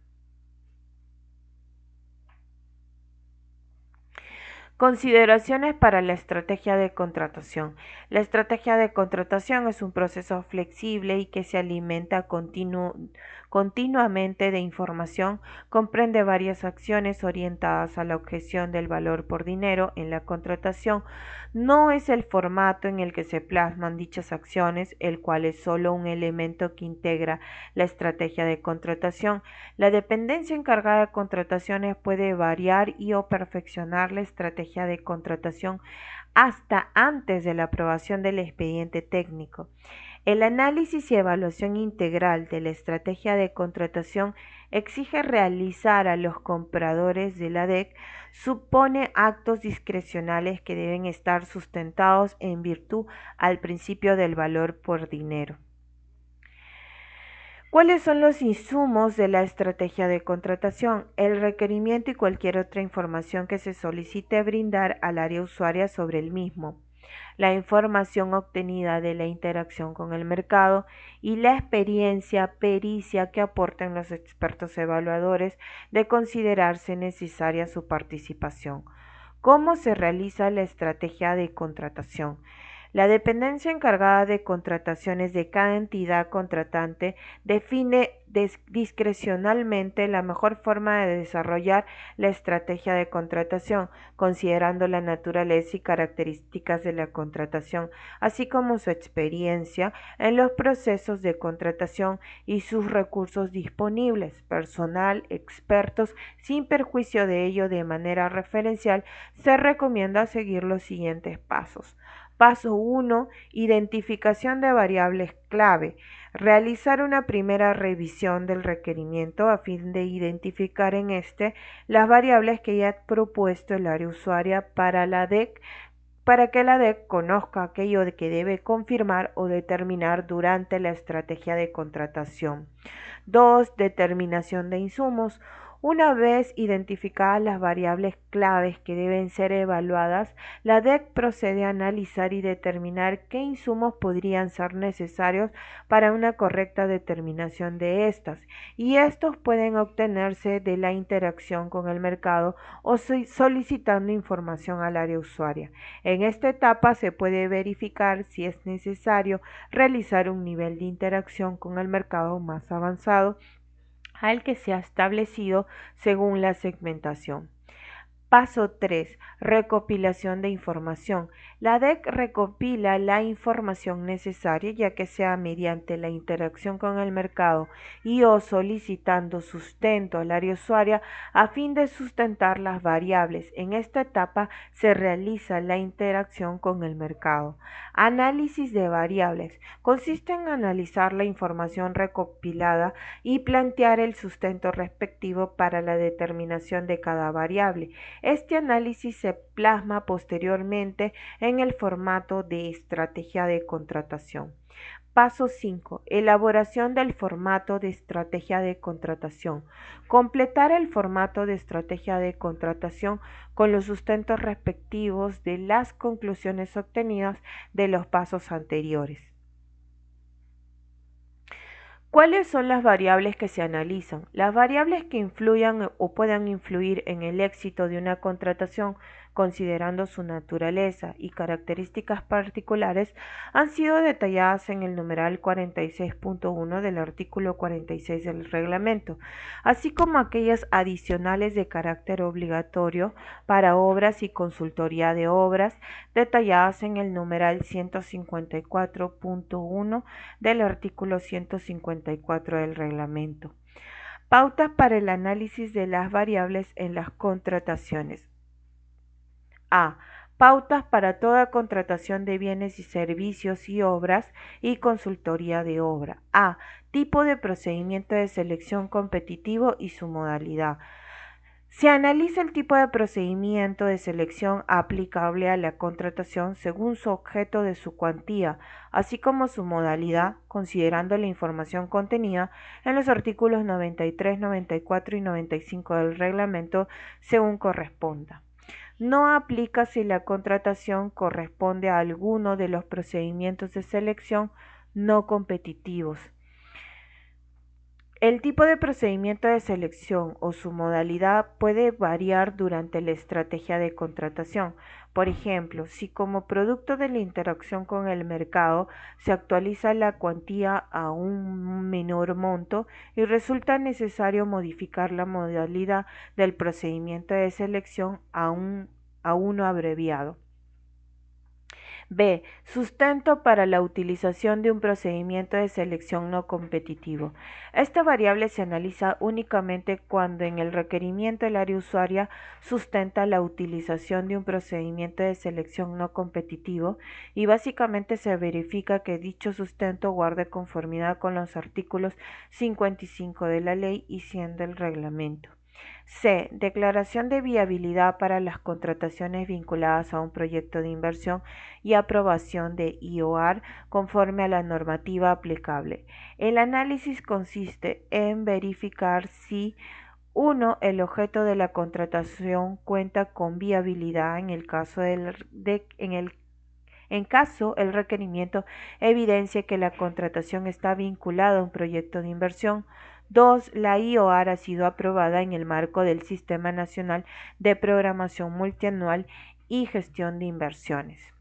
Consideraciones para la estrategia de contratación. La estrategia de contratación es un proceso flexible y que se alimenta continuamente de información, comprende varias acciones orientadas a la objeción del valor por dinero en la contratación. No es el formato en el que se plasman dichas acciones, el cual es solo un elemento que integra la estrategia de contratación. La dependencia encargada de contrataciones puede variar y o perfeccionar la estrategia de contratación hasta antes de la aprobación del expediente técnico. El análisis y evaluación integral de la estrategia de contratación exige realizar a los compradores de la DEC, supone actos discrecionales que deben estar sustentados en virtud al principio del valor por dinero. ¿Cuáles son los insumos de la estrategia de contratación? El requerimiento y cualquier otra información que se solicite brindar al área usuaria sobre el mismo, la información obtenida de la interacción con el mercado y la experiencia, pericia que aporten los expertos evaluadores de considerarse necesaria su participación. ¿Cómo se realiza la estrategia de contratación? La dependencia encargada de contrataciones de cada entidad contratante define discrecionalmente la mejor forma de desarrollar la estrategia de contratación, considerando la naturaleza y características de la contratación, así como su experiencia en los procesos de contratación y sus recursos disponibles, personal, expertos. Sin perjuicio de ello, de manera referencial, se recomienda seguir los siguientes pasos. Paso 1. Identificación de variables clave. Realizar una primera revisión del requerimiento a fin de identificar en este las variables que haya propuesto el área usuaria para la DEC, para que la DEC conozca aquello que debe confirmar o determinar durante la estrategia de contratación. 2. Determinación de insumos. Una vez identificadas las variables claves que deben ser evaluadas, la DEC procede a analizar y determinar qué insumos podrían ser necesarios para una correcta determinación de estas, y estos pueden obtenerse de la interacción con el mercado o solicitando información al área usuaria. En esta etapa se puede verificar si es necesario realizar un nivel de interacción con el mercado más avanzado al que se ha establecido según la segmentación. Paso 3. Recopilación de información. La DEC recopila la información necesaria, ya que sea mediante la interacción con el mercado y o solicitando sustento al área usuaria a fin de sustentar las variables. En esta etapa se realiza la interacción con el mercado. Análisis de variables. Consiste en analizar la información recopilada y plantear el sustento respectivo para la determinación de cada variable. Este análisis se plasma posteriormente en el formato de estrategia de contratación. Paso 5. Elaboración del formato de estrategia de contratación. Completar el formato de estrategia de contratación con los sustentos respectivos de las conclusiones obtenidas de los pasos anteriores. ¿Cuáles son las variables que se analizan? Las variables que influyan o puedan influir en el éxito de una contratación, considerando su naturaleza y características particulares, han sido detalladas en el numeral 46.1 del artículo 46 del reglamento, así como aquellas adicionales de carácter obligatorio para obras y consultoría de obras, detalladas en el numeral 154.1 del artículo 154 del reglamento. Pautas para el análisis de las variables en las contrataciones. A. Pautas para toda contratación de bienes y servicios y obras y consultoría de obra. A. Tipo de procedimiento de selección competitivo y su modalidad. Se analiza el tipo de procedimiento de selección aplicable a la contratación según su objeto de su cuantía, así como su modalidad, considerando la información contenida en los artículos 93, 94 y 95 del reglamento según corresponda. No aplica si la contratación corresponde a alguno de los procedimientos de selección no competitivos. El tipo de procedimiento de selección o su modalidad puede variar durante la estrategia de contratación. Por ejemplo, si como producto de la interacción con el mercado se actualiza la cuantía a un menor monto y resulta necesario modificar la modalidad del procedimiento de selección a uno abreviado. B. Sustento para la utilización de un procedimiento de selección no competitivo. Esta variable se analiza únicamente cuando en el requerimiento el área usuaria sustenta la utilización de un procedimiento de selección no competitivo y básicamente se verifica que dicho sustento guarde conformidad con los artículos 55 de la ley y 100 del reglamento. C. Declaración de viabilidad para las contrataciones vinculadas a un proyecto de inversión y aprobación de IOR conforme a la normativa aplicable. El análisis consiste en verificar si 1. El objeto de la contratación cuenta con viabilidad en caso el requerimiento evidencie que la contratación está vinculada a un proyecto de inversión. 2. La IOR ha sido aprobada en el marco del Sistema Nacional de Programación Multianual y Gestión de Inversiones.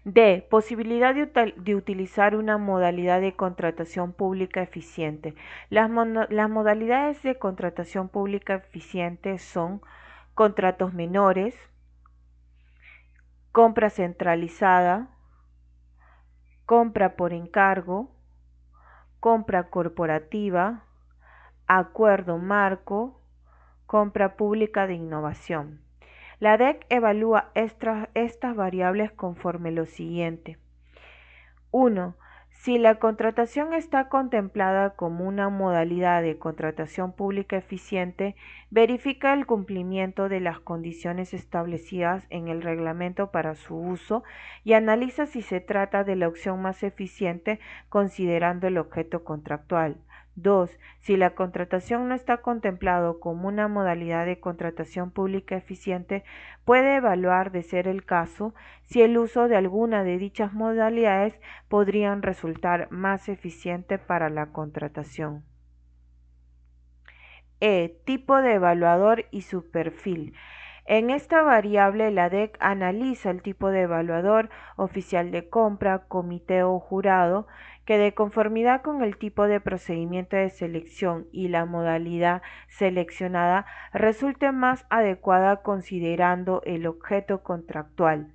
D. Posibilidad de utilizar una modalidad de contratación pública eficiente. Las modalidades de contratación pública eficiente son contratos menores, compra centralizada, compra por encargo, compra corporativa, acuerdo marco, compra pública de innovación. La DEC evalúa estas variables conforme lo siguiente. 1. Si la contratación está contemplada como una modalidad de contratación pública eficiente, verifica el cumplimiento de las condiciones establecidas en el reglamento para su uso y analiza si se trata de la opción más eficiente considerando el objeto contractual. 2. Si la contratación no está contemplado como una modalidad de contratación pública eficiente, puede evaluar, de ser el caso, si el uso de alguna de dichas modalidades podrían resultar más eficiente para la contratación. Tipo de evaluador y su perfil. En esta variable, la DEC analiza el tipo de evaluador, oficial de compra, comité o jurado, que de conformidad con el tipo de procedimiento de selección y la modalidad seleccionada resulte más adecuada considerando el objeto contractual.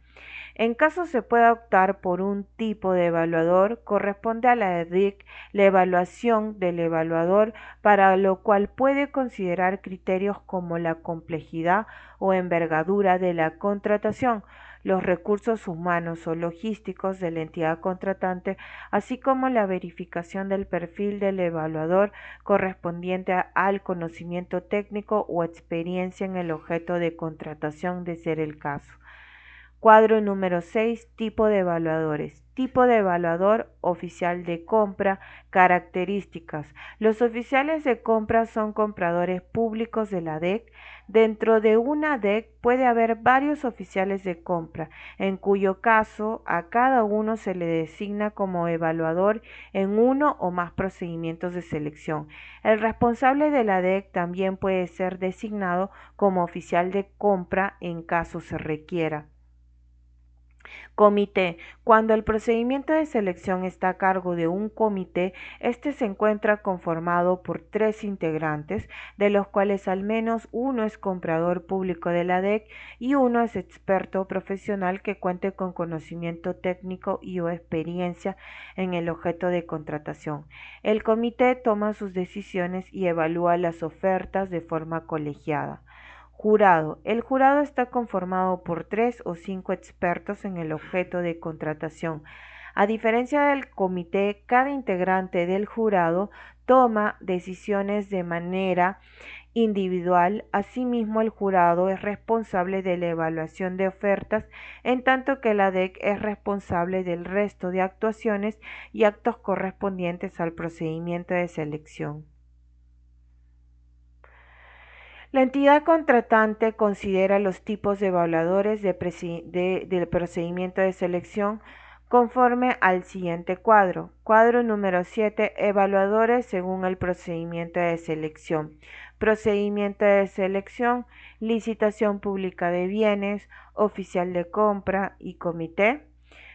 En caso se pueda optar por un tipo de evaluador, corresponde a la DIC la evaluación del evaluador, para lo cual puede considerar criterios como la complejidad o envergadura de la contratación, los recursos humanos o logísticos de la entidad contratante, así como la verificación del perfil del evaluador correspondiente al conocimiento técnico o experiencia en el objeto de contratación de ser el caso. Cuadro número 6. Tipo de evaluadores. tipo de evaluador, oficial de compra, características. Los oficiales de compra son compradores públicos de la DEC. Dentro de una DEC puede haber varios oficiales de compra, en cuyo caso a cada uno se le designa como evaluador en uno o más procedimientos de selección. El responsable de la DEC también puede ser designado como oficial de compra en caso se requiera. Comité. Cuando el procedimiento de selección está a cargo de un comité, este se encuentra conformado por 3 integrantes, de los cuales al menos uno es comprador público de la DEC y uno es experto profesional que cuente con conocimiento técnico y o experiencia en el objeto de contratación. El comité toma sus decisiones y evalúa las ofertas de forma colegiada. Jurado. El jurado está conformado por 3 o 5 expertos en el objeto de contratación. A diferencia del comité, cada integrante del jurado toma decisiones de manera individual. Asimismo, el jurado es responsable de la evaluación de ofertas, en tanto que la DEC es responsable del resto de actuaciones y actos correspondientes al procedimiento de selección. La entidad contratante considera los tipos de evaluadores del procedimiento de selección conforme al siguiente cuadro. Cuadro número 7. Evaluadores según el procedimiento de selección. Procedimiento de selección, licitación pública de bienes, oficial de compra y comité.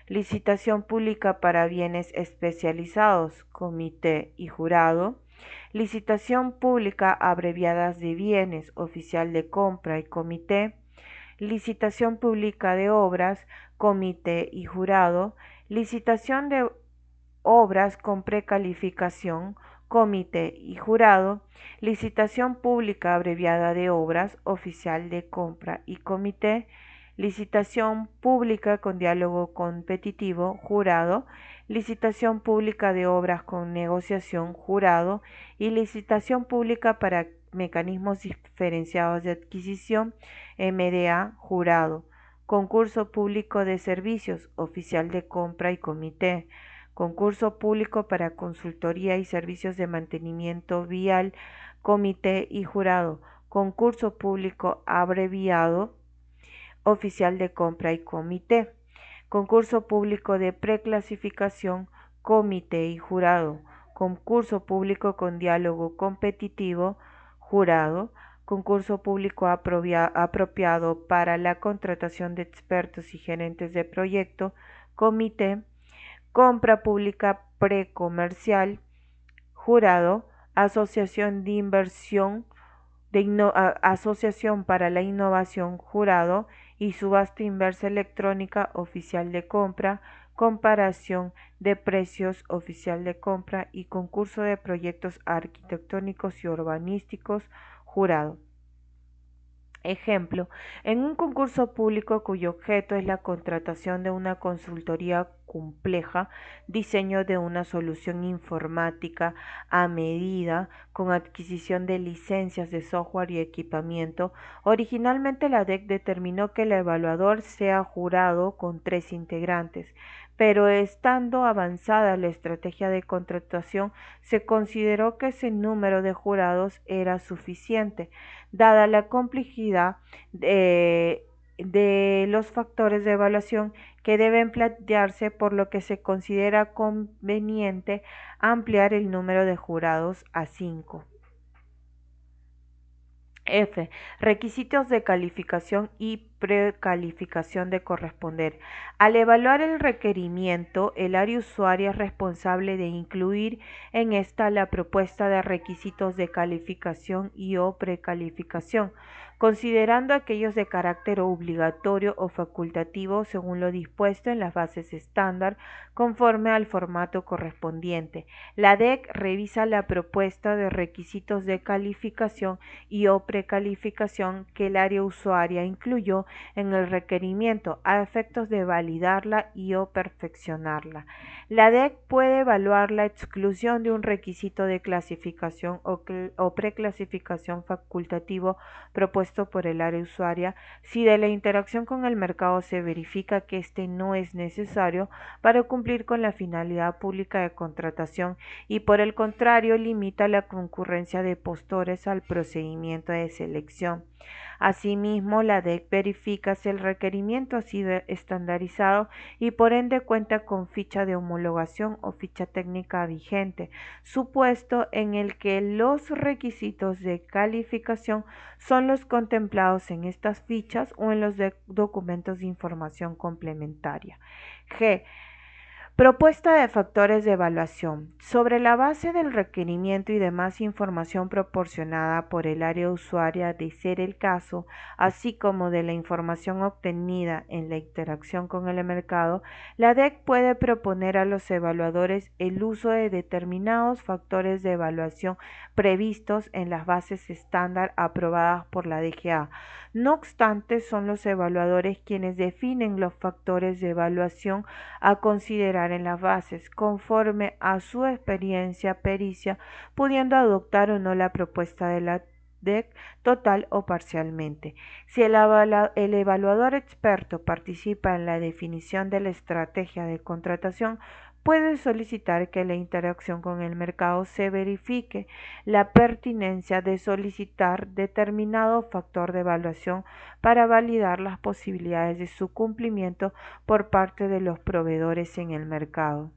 Licitación pública para bienes especializados, comité y jurado. Licitación pública abreviadas de bienes, oficial de compra y comité. Licitación pública de obras, comité y jurado. Licitación de obras con precalificación, comité y jurado. Licitación pública abreviada de obras, oficial de compra y comité. Licitación pública con diálogo competitivo, jurado. Licitación pública de obras con negociación, jurado. Y licitación pública para mecanismos diferenciados de adquisición, MDA, jurado. Concurso público de servicios, oficial de compra y comité. Concurso público para consultoría y servicios de mantenimiento vial, comité y jurado. Concurso público abreviado, oficial de compra y comité. Concurso público de preclasificación, comité y jurado. Concurso público con diálogo competitivo, jurado. Concurso público apropiado para la contratación de expertos y gerentes de proyecto, comité. Compra pública precomercial, jurado. Asociación de inversión, Asociación para la Innovación, jurado. Y subasta inversa electrónica, oficial de compra. Comparación de precios, oficial de compra. Y concurso de proyectos arquitectónicos y urbanísticos, jurado. Ejemplo, en un concurso público cuyo objeto es la contratación de una consultoría compleja, diseño de una solución informática a medida, con adquisición de licencias de software y equipamiento, originalmente la DEC determinó que el evaluador sea jurado con 3 integrantes, pero estando avanzada la estrategia de contratación, se consideró que ese número de jurados era suficiente, dada la complejidad de los factores de evaluación que deben plantearse, por lo que se considera conveniente ampliar el número de jurados a 5. F. Requisitos de calificación y precalificación de corresponder. Al evaluar el requerimiento, el área usuaria es responsable de incluir en esta la propuesta de requisitos de calificación y o precalificación, considerando aquellos de carácter obligatorio o facultativo según lo dispuesto en las bases estándar conforme al formato correspondiente. La DEC revisa la propuesta de requisitos de calificación y o precalificación que el área usuaria incluyó en el requerimiento a efectos de validarla y o perfeccionarla. La DEC puede evaluar la exclusión de un requisito de clasificación o preclasificación facultativo propuesto por el área usuaria si de la interacción con el mercado se verifica que éste no es necesario para cumplir con la finalidad pública de contratación y por el contrario limita la concurrencia de postores al procedimiento de selección. Asimismo, la DEC verifica si el requerimiento ha sido estandarizado y por ende cuenta con ficha de homologación o ficha técnica vigente, supuesto en el que los requisitos de calificación son los contemplados en estas fichas o en los documentos de información complementaria. G. Propuesta de factores de evaluación. Sobre la base del requerimiento y demás información proporcionada por el área usuaria de ser el caso, así como de la información obtenida en la interacción con el mercado, la DEC puede proponer a los evaluadores el uso de determinados factores de evaluación previstos en las bases estándar aprobadas por la DGA. No obstante, son los evaluadores quienes definen los factores de evaluación a considerar en las bases, conforme a su experiencia, pericia, pudiendo adoptar o no la propuesta de la DEC total o parcialmente. Si el evaluador experto participa en la definición de la estrategia de contratación, puede solicitar que la interacción con el mercado se verifique la pertinencia de solicitar determinado factor de evaluación para validar las posibilidades de su cumplimiento por parte de los proveedores en el mercado.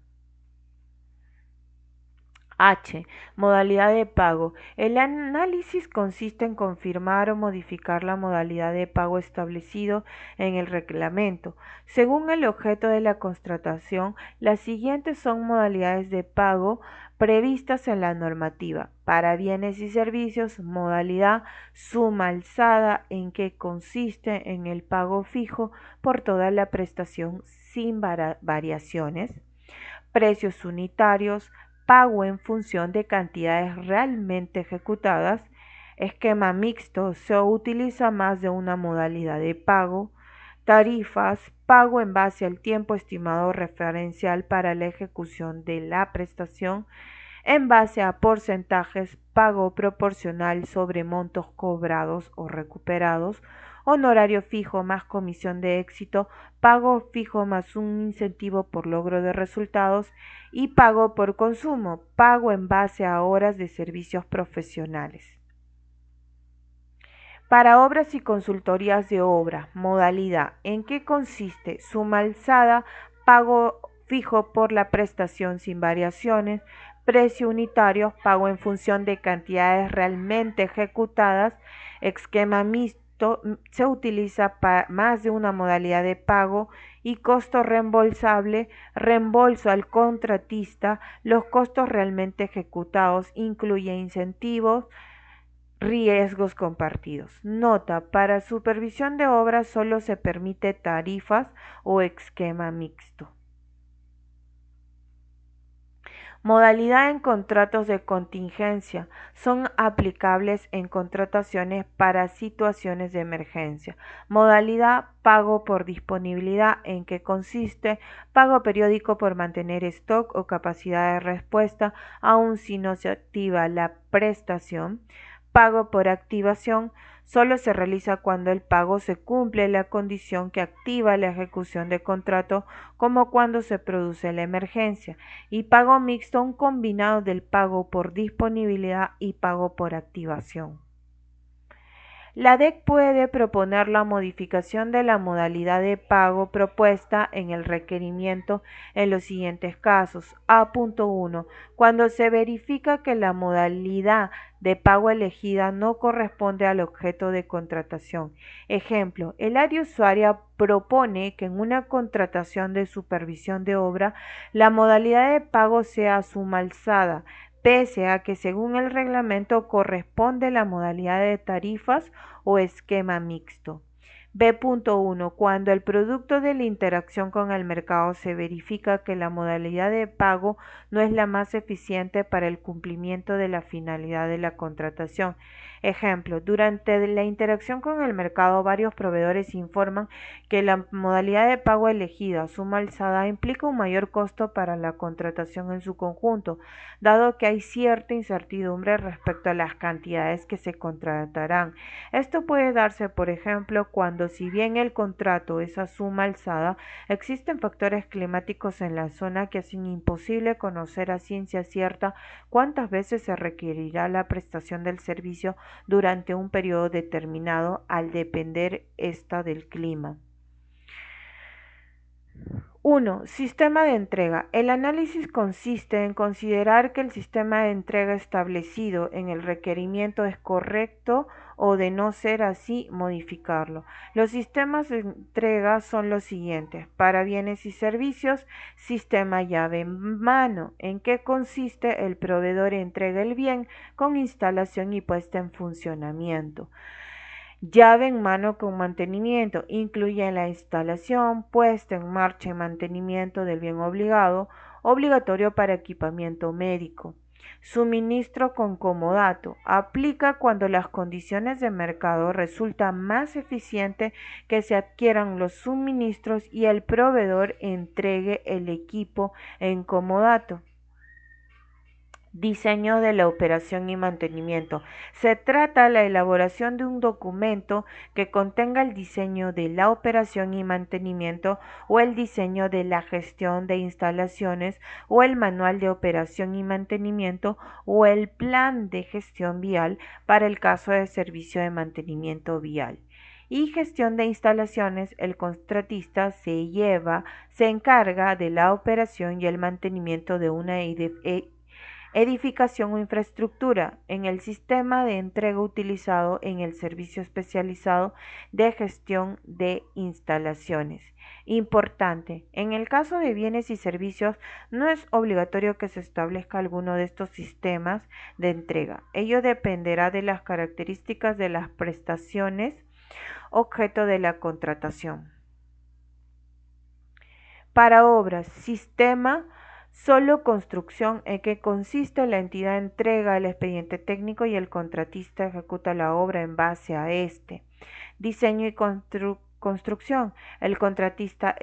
H. Modalidad de pago. El análisis consiste en confirmar o modificar la modalidad de pago establecido en el reglamento. Según el objeto de la contratación, las siguientes son modalidades de pago previstas en la normativa. Para bienes y servicios, modalidad suma alzada, en que consiste en el pago fijo por toda la prestación sin variaciones. Precios unitarios, pago en función de cantidades realmente ejecutadas. Esquema mixto, se utiliza más de una modalidad de pago. Tarifas, pago en base al tiempo estimado referencial para la ejecución de la prestación. En base a porcentajes, pago proporcional sobre montos cobrados o recuperados. Honorario fijo más comisión de éxito, pago fijo más un incentivo por logro de resultados y pago por consumo, pago en base a horas de servicios profesionales. Para obras y consultorías de obra, modalidad, ¿en qué consiste? Suma alzada, pago fijo por la prestación sin variaciones, precio unitario, pago en función de cantidades realmente ejecutadas, esquema mixto, se utiliza para más de una modalidad de pago y costo reembolsable, reembolso al contratista, los costos realmente ejecutados, incluye incentivos, riesgos compartidos. Nota, para supervisión de obras solo se permite tarifas o esquema mixto. Modalidad en contratos de contingencia. Son aplicables en contrataciones para situaciones de emergencia. Modalidad pago por disponibilidad, en que consiste pago periódico por mantener stock o capacidad de respuesta aun si no se activa la prestación. Pago por activación solo se realiza cuando el pago se cumple la condición que activa la ejecución de contrato, como cuando se produce la emergencia. Y pago mixto, un combinado del pago por disponibilidad y pago por activación. La DEC puede proponer la modificación de la modalidad de pago propuesta en el requerimiento en los siguientes casos. A.1. Cuando se verifica que la modalidad de pago elegida no corresponde al objeto de contratación. Ejemplo, el área usuaria propone que en una contratación de supervisión de obra la modalidad de pago sea suma alzada, pese a que según el reglamento corresponde la modalidad de tarifas o esquema mixto. B.1. Cuando el producto de la interacción con el mercado se verifica que la modalidad de pago no es la más eficiente para el cumplimiento de la finalidad de la contratación. Ejemplo, durante la interacción con el mercado, varios proveedores informan que la modalidad de pago elegida, suma alzada, implica un mayor costo para la contratación en su conjunto, dado que hay cierta incertidumbre respecto a las cantidades que se contratarán. Esto puede darse, por ejemplo, cuando si bien el contrato es a suma alzada, existen factores climáticos en la zona que hacen imposible conocer a ciencia cierta cuántas veces se requerirá la prestación del servicio durante un periodo determinado, al depender esta del clima. 1. Sistema de entrega. El análisis consiste en considerar que el sistema de entrega establecido en el requerimiento es correcto o, de no ser así, modificarlo. Los sistemas de entrega son los siguientes. Para bienes y servicios, sistema llave en mano, en que consiste el proveedor entrega el bien con instalación y puesta en funcionamiento. Llave en mano con mantenimiento incluye la instalación, puesta en marcha y mantenimiento del bien obligado, obligatorio para equipamiento médico. Suministro con comodato. Aplica cuando las condiciones de mercado resulta más eficiente que se adquieran los suministros y el proveedor entregue el equipo en comodato. Diseño de la operación y mantenimiento. Se trata de la elaboración de un documento que contenga el diseño de la operación y mantenimiento o el diseño de la gestión de instalaciones o el manual de operación y mantenimiento o el plan de gestión vial para el caso de servicio de mantenimiento vial. Y gestión de instalaciones, el contratista se encarga de la operación y el mantenimiento de una edificación o infraestructura en el sistema de entrega utilizado en el servicio especializado de gestión de instalaciones. Importante, en el caso de bienes y servicios no es obligatorio que se establezca alguno de estos sistemas de entrega. Ello dependerá de las características de las prestaciones objeto de la contratación. Para obras, sistema solo construcción, en que consiste la entidad entrega el expediente técnico y el contratista ejecuta la obra en base a este. Diseño y construcción. El contratista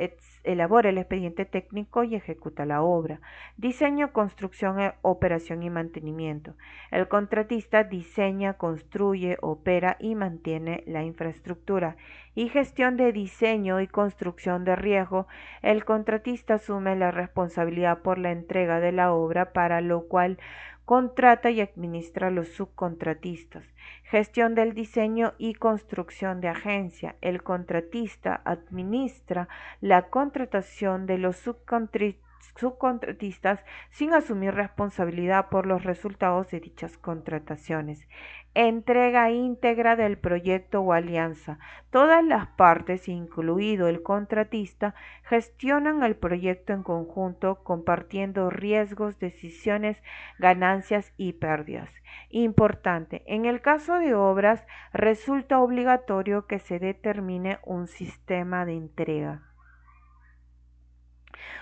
elabora el expediente técnico y ejecuta la obra. Diseño, construcción, operación y mantenimiento. El contratista diseña, construye, opera y mantiene la infraestructura. Y gestión de diseño y construcción de riesgo. El contratista asume la responsabilidad por la entrega de la obra, para lo cual contrata y administra a los subcontratistas. Gestión del diseño y construcción de agencia. El contratista administra la contratación de los subcontratistas sin asumir responsabilidad por los resultados de dichas contrataciones. Entrega íntegra del proyecto o alianza. Todas las partes, incluido el contratista, gestionan el proyecto en conjunto, compartiendo riesgos, decisiones, ganancias y pérdidas. Importante, en el caso de obras, resulta obligatorio que se determine un sistema de entrega.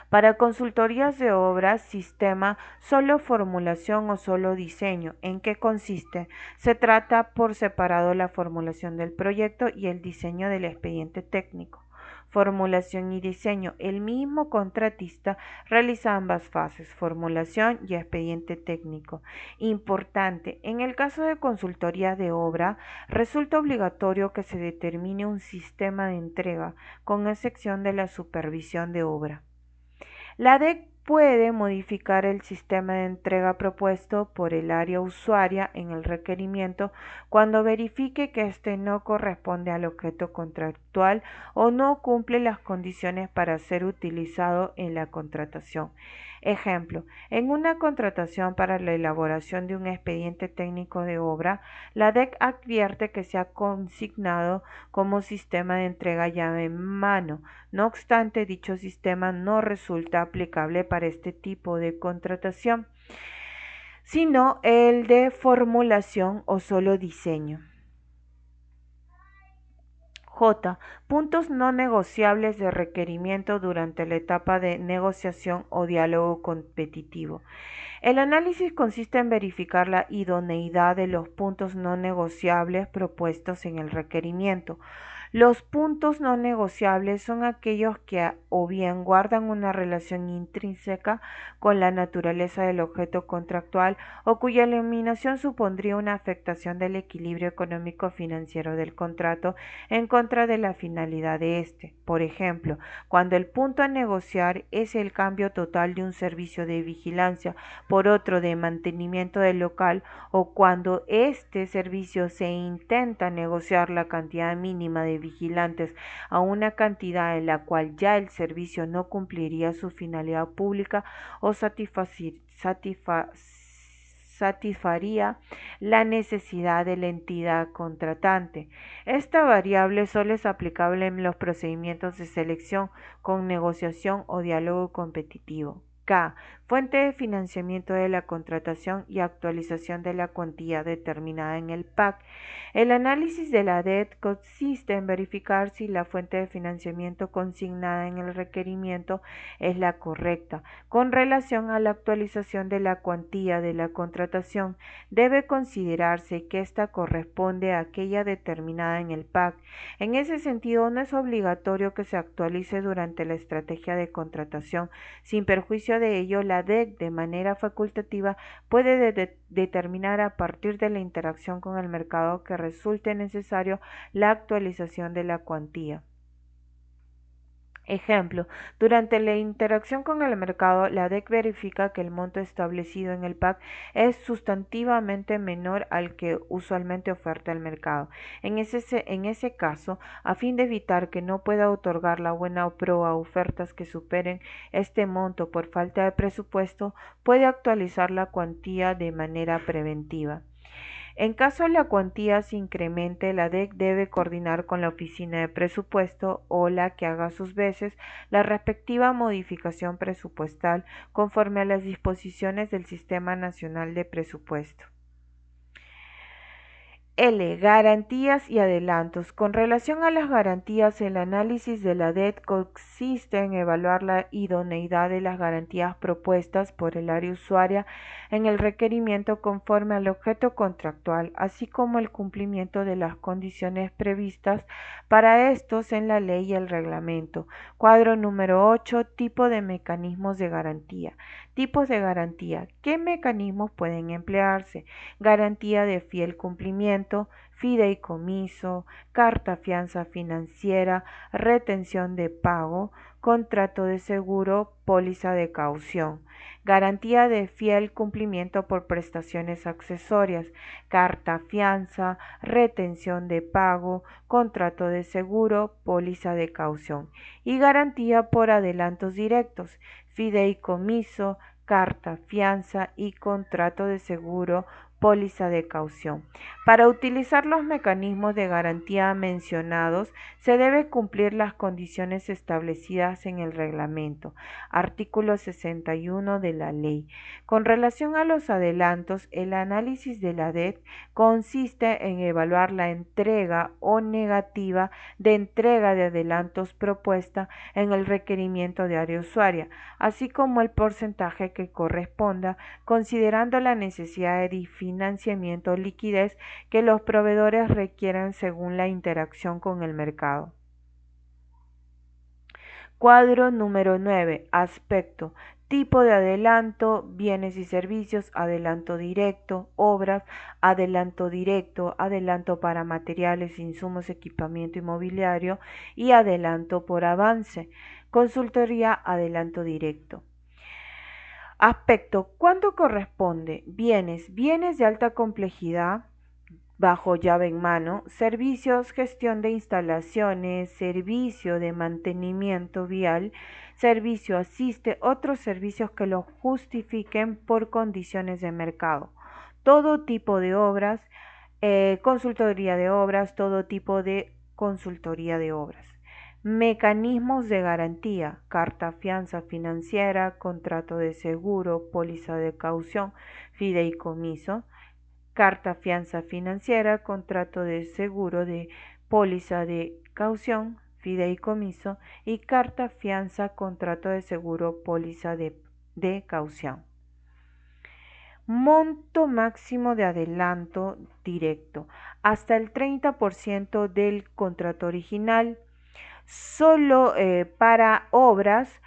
Para consultorías de obras, sistema solo formulación o solo diseño. ¿En qué consiste? Se trata por separado la formulación del proyecto y el diseño del expediente técnico. Formulación y diseño. El mismo contratista realiza ambas fases, formulación y expediente técnico. Importante, en el caso de consultoría de obra, resulta obligatorio que se determine un sistema de entrega, con excepción de la supervisión de obra. La DEC puede modificar el sistema de entrega propuesto por el área usuaria en el requerimiento cuando verifique que éste no corresponde al objeto contractual o no cumple las condiciones para ser utilizado en la contratación. Ejemplo, en una contratación para la elaboración de un expediente técnico de obra, la DEC advierte que se ha consignado como sistema de entrega llave en mano. No obstante, dicho sistema no resulta aplicable para este tipo de contratación, sino el de formulación o solo diseño. J. Puntos no negociables de requerimiento durante la etapa de negociación o diálogo competitivo. El análisis consiste en verificar la idoneidad de los puntos no negociables propuestos en el requerimiento. Los puntos no negociables son aquellos que o bien guardan una relación intrínseca con la naturaleza del objeto contractual o cuya eliminación supondría una afectación del equilibrio económico-financiero del contrato en contra de la finalidad de éste. Por ejemplo, cuando el punto a negociar es el cambio total de un servicio de vigilancia por otro de mantenimiento del local, o cuando este servicio se intenta negociar la cantidad mínima de vigilantes a una cantidad en la cual ya el servicio no cumpliría su finalidad pública o satisfaría la necesidad de la entidad contratante. Esta variable solo es aplicable en los procedimientos de selección con negociación o diálogo competitivo. K. Fuente de financiamiento de la contratación y actualización de la cuantía determinada en el PAC. El análisis de la DET consiste en verificar si la fuente de financiamiento consignada en el requerimiento es la correcta. Con relación a la actualización de la cuantía de la contratación, debe considerarse que ésta corresponde a aquella determinada en el PAC. En ese sentido, no es obligatorio que se actualice durante la estrategia de contratación. Sin perjuicio de ello, la DEC, de manera facultativa, puede determinar a partir de la interacción con el mercado que resulte necesario la actualización de la cuantía. Ejemplo, durante la interacción con el mercado, la DEC verifica que el monto establecido en el PAC es sustantivamente menor al que usualmente oferta el mercado. En ese caso, a fin de evitar que no pueda otorgar la buena proa a ofertas que superen este monto por falta de presupuesto, puede actualizar la cuantía de manera preventiva. En caso la cuantía se incremente, la DEC debe coordinar con la Oficina de Presupuesto o la que haga a sus veces la respectiva modificación presupuestal conforme a las disposiciones del Sistema Nacional de Presupuesto. L. Garantías y adelantos. Con relación a las garantías, el análisis de la DET consiste en evaluar la idoneidad de las garantías propuestas por el área usuaria en el requerimiento conforme al objeto contractual, así como el cumplimiento de las condiciones previstas para estos en la ley y el reglamento. Cuadro número 8. Tipo de mecanismos de garantía. Tipos de garantía. ¿Qué mecanismos pueden emplearse? Garantía de fiel cumplimiento, fideicomiso, carta fianza financiera, retención de pago, contrato de seguro, póliza de caución. Garantía de fiel cumplimiento por prestaciones accesorias, carta fianza, retención de pago, contrato de seguro, póliza de caución. Y garantía por adelantos directos, fideicomiso, carta fianza y contrato de seguro, póliza de caución. Para utilizar los mecanismos de garantía mencionados, se debe cumplir las condiciones establecidas en el reglamento, artículo 61 de la ley. Con relación a los adelantos, el análisis de la DEC consiste en evaluar la entrega o negativa de entrega de adelantos propuesta en el requerimiento de área usuaria, así como el porcentaje que corresponda, considerando la necesidad de financiamiento o liquidez que los proveedores requieran según la interacción con el mercado. Cuadro número 9. Aspecto. Tipo de adelanto, bienes y servicios, adelanto directo, obras, adelanto para materiales, insumos, equipamiento inmobiliario y adelanto por avance. Consultoría, adelanto directo. Aspecto. ¿Cuánto corresponde? Bienes de alta complejidad bajo llave en mano, servicios, gestión de instalaciones, servicio de mantenimiento vial, servicio asiste, otros servicios que lo justifiquen por condiciones de mercado. Todo tipo de obras, consultoría de obras, todo tipo de consultoría de obras. Mecanismos de garantía, carta fianza financiera, contrato de seguro, póliza de caución, fideicomiso, carta fianza financiera, contrato de seguro de póliza de caución, fideicomiso y carta fianza, contrato de seguro, póliza de caución. Monto máximo de adelanto directo, hasta el 30% del contrato original. Solo para obras,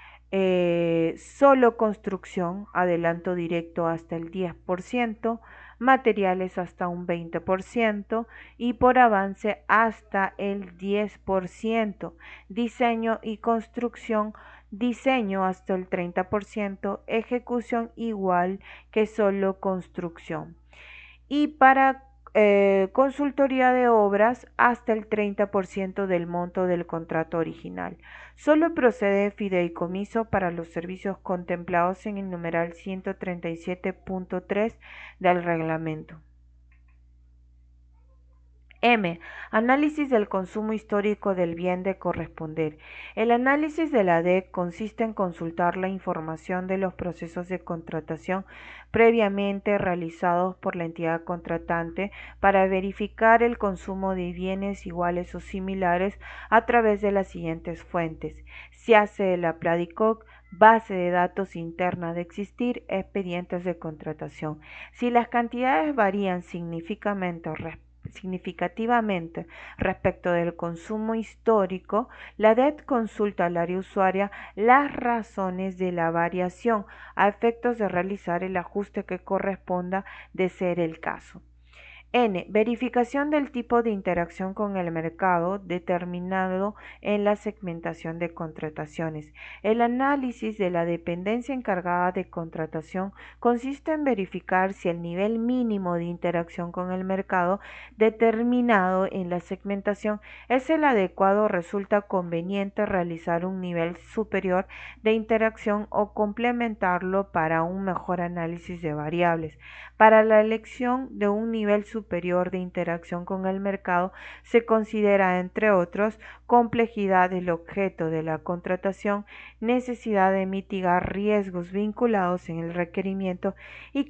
solo construcción, adelanto directo hasta el 10%, materiales hasta un 20% y por avance hasta el 10%, diseño y construcción, diseño hasta el 30%, ejecución igual que solo construcción. Y para consultoría de obras hasta el 30% del monto del contrato original. Solo procede fideicomiso para los servicios contemplados en el numeral 137.3 del reglamento. M. Análisis del consumo histórico del bien de corresponder. El análisis de la DEC consiste en consultar la información de los procesos de contratación previamente realizados por la entidad contratante para verificar el consumo de bienes iguales o similares a través de las siguientes fuentes: se hace de la Pladicoc, base de datos interna de existir, expedientes de contratación. Si las cantidades varían significativamente respecto del consumo histórico, la DET consulta al área usuaria las razones de la variación a efectos de realizar el ajuste que corresponda de ser el caso. N. Verificación del tipo de interacción con el mercado determinado en la segmentación de contrataciones. El análisis de la dependencia encargada de contratación consiste en verificar si el nivel mínimo de interacción con el mercado determinado en la segmentación es el adecuado o resulta conveniente realizar un nivel superior de interacción o complementarlo para un mejor análisis de variables. Para la elección de un nivel superior de interacción con el mercado se considera, entre otros, complejidad del objeto de la contratación, necesidad de mitigar riesgos vinculados en el requerimiento y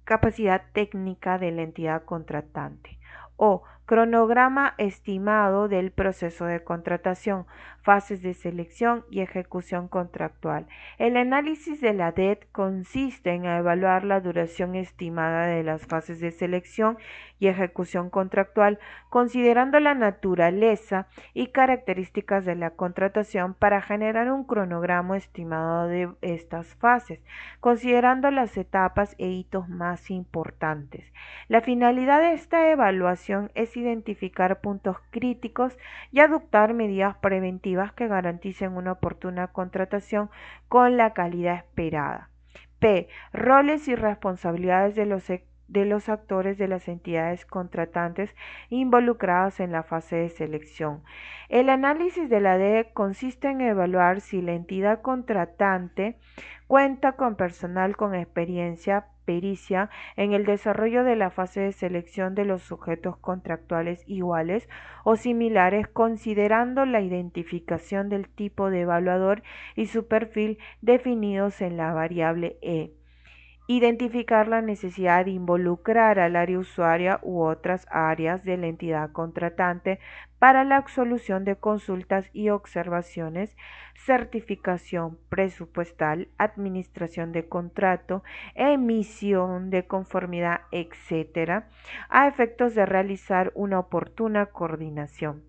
capacidad técnica de la entidad contratante. O cronograma estimado del proceso de contratación, fases de selección y ejecución contractual. El análisis de la DET consiste en evaluar la duración estimada de las fases de selección y ejecución contractual, considerando la naturaleza y características de la contratación para generar un cronograma estimado de estas fases, considerando las etapas e hitos más importantes. La finalidad de esta evaluación es identificar puntos críticos y adoptar medidas preventivas que garanticen una oportuna contratación con la calidad esperada. P. Roles y responsabilidades de los actores de las entidades contratantes involucradas en la fase de selección. El análisis de la DEC consiste en evaluar si la entidad contratante cuenta con personal con pericia en el desarrollo de la fase de selección de los sujetos contractuales iguales o similares, considerando la identificación del tipo de evaluador y su perfil definidos en la variable E. Identificar la necesidad de involucrar al área usuaria u otras áreas de la entidad contratante para la solución de consultas y observaciones, certificación presupuestal, administración de contrato, emisión de conformidad, etcétera, a efectos de realizar una oportuna coordinación.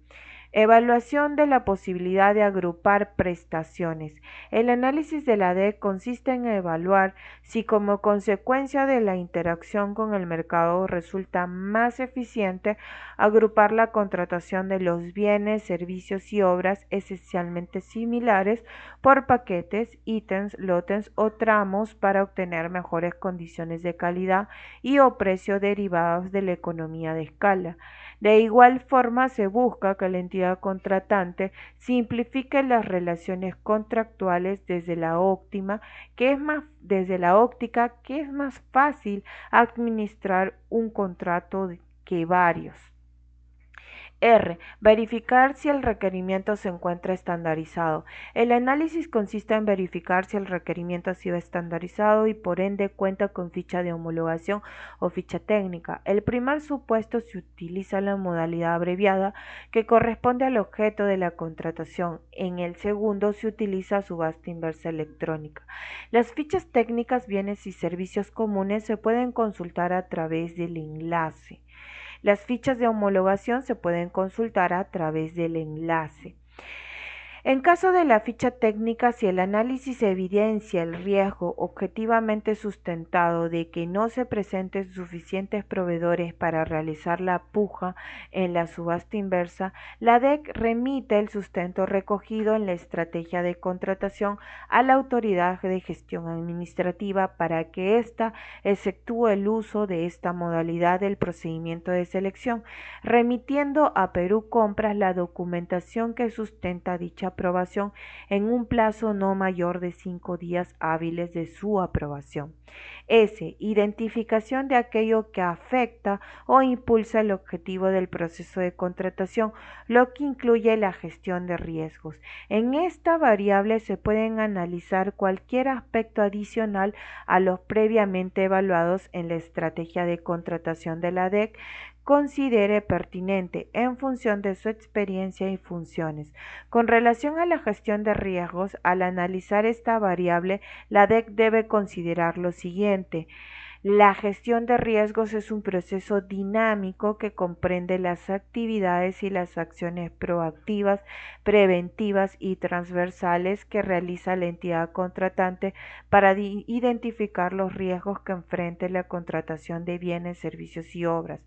Evaluación de la posibilidad de agrupar prestaciones. El análisis de la DEC consiste en evaluar si como consecuencia de la interacción con el mercado resulta más eficiente agrupar la contratación de los bienes, servicios y obras esencialmente similares por paquetes, ítems, lotes o tramos para obtener mejores condiciones de calidad y o precio derivados de la economía de escala. De igual forma, se busca que la entidad contratante simplifique las relaciones contractuales desde la óptica que es más fácil administrar un contrato que varios. R. Verificar si el requerimiento se encuentra estandarizado. El análisis consiste en verificar si el requerimiento ha sido estandarizado y por ende cuenta con ficha de homologación o ficha técnica. El primer supuesto se utiliza la modalidad abreviada que corresponde al objeto de la contratación. En el segundo se utiliza subasta inversa electrónica. Las fichas técnicas, bienes y servicios comunes se pueden consultar a través del enlace. Las fichas de homologación se pueden consultar a través del enlace. En caso de la ficha técnica, si el análisis evidencia el riesgo objetivamente sustentado de que no se presenten suficientes proveedores para realizar la puja en la subasta inversa, la DEC remite el sustento recogido en la estrategia de contratación a la autoridad de gestión administrativa para que ésta efectúe el uso de esta modalidad del procedimiento de selección, remitiendo a Perú Compras la documentación que sustenta dicha aprobación en un plazo no mayor de 5 días hábiles de su aprobación. S. Identificación de aquello que afecta o impulsa el objetivo del proceso de contratación, lo que incluye la gestión de riesgos. En esta variable se pueden analizar cualquier aspecto adicional a los previamente evaluados en la estrategia de contratación de la DEC considere pertinente en función de su experiencia y funciones. Con relación a la gestión de riesgos, al analizar esta variable, la DEC debe considerar lo siguiente. La gestión de riesgos es un proceso dinámico que comprende las actividades y las acciones proactivas, preventivas y transversales que realiza la entidad contratante para identificar los riesgos que enfrente la contratación de bienes, servicios y obras.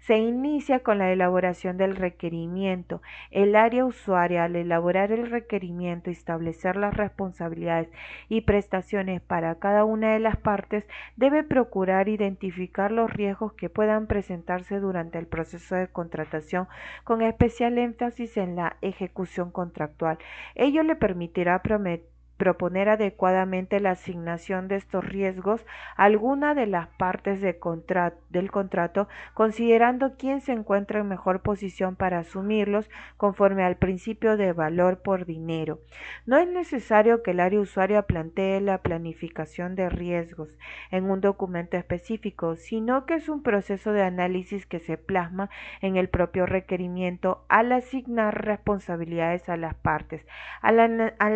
Se inicia con la elaboración del requerimiento. El área usuaria, al elaborar el requerimiento y establecer las responsabilidades y prestaciones para cada una de las partes, debe procurar identificar los riesgos que puedan presentarse durante el proceso de contratación, con especial énfasis en la ejecución contractual. Ello le permitirá proponer adecuadamente la asignación de estos riesgos a alguna de las partes del contrato, considerando quién se encuentra en mejor posición para asumirlos conforme al principio de valor por dinero. No es necesario que el área usuaria plantee la planificación de riesgos en un documento específico, sino que es un proceso de análisis que se plasma en el propio requerimiento al asignar responsabilidades a las partes. Al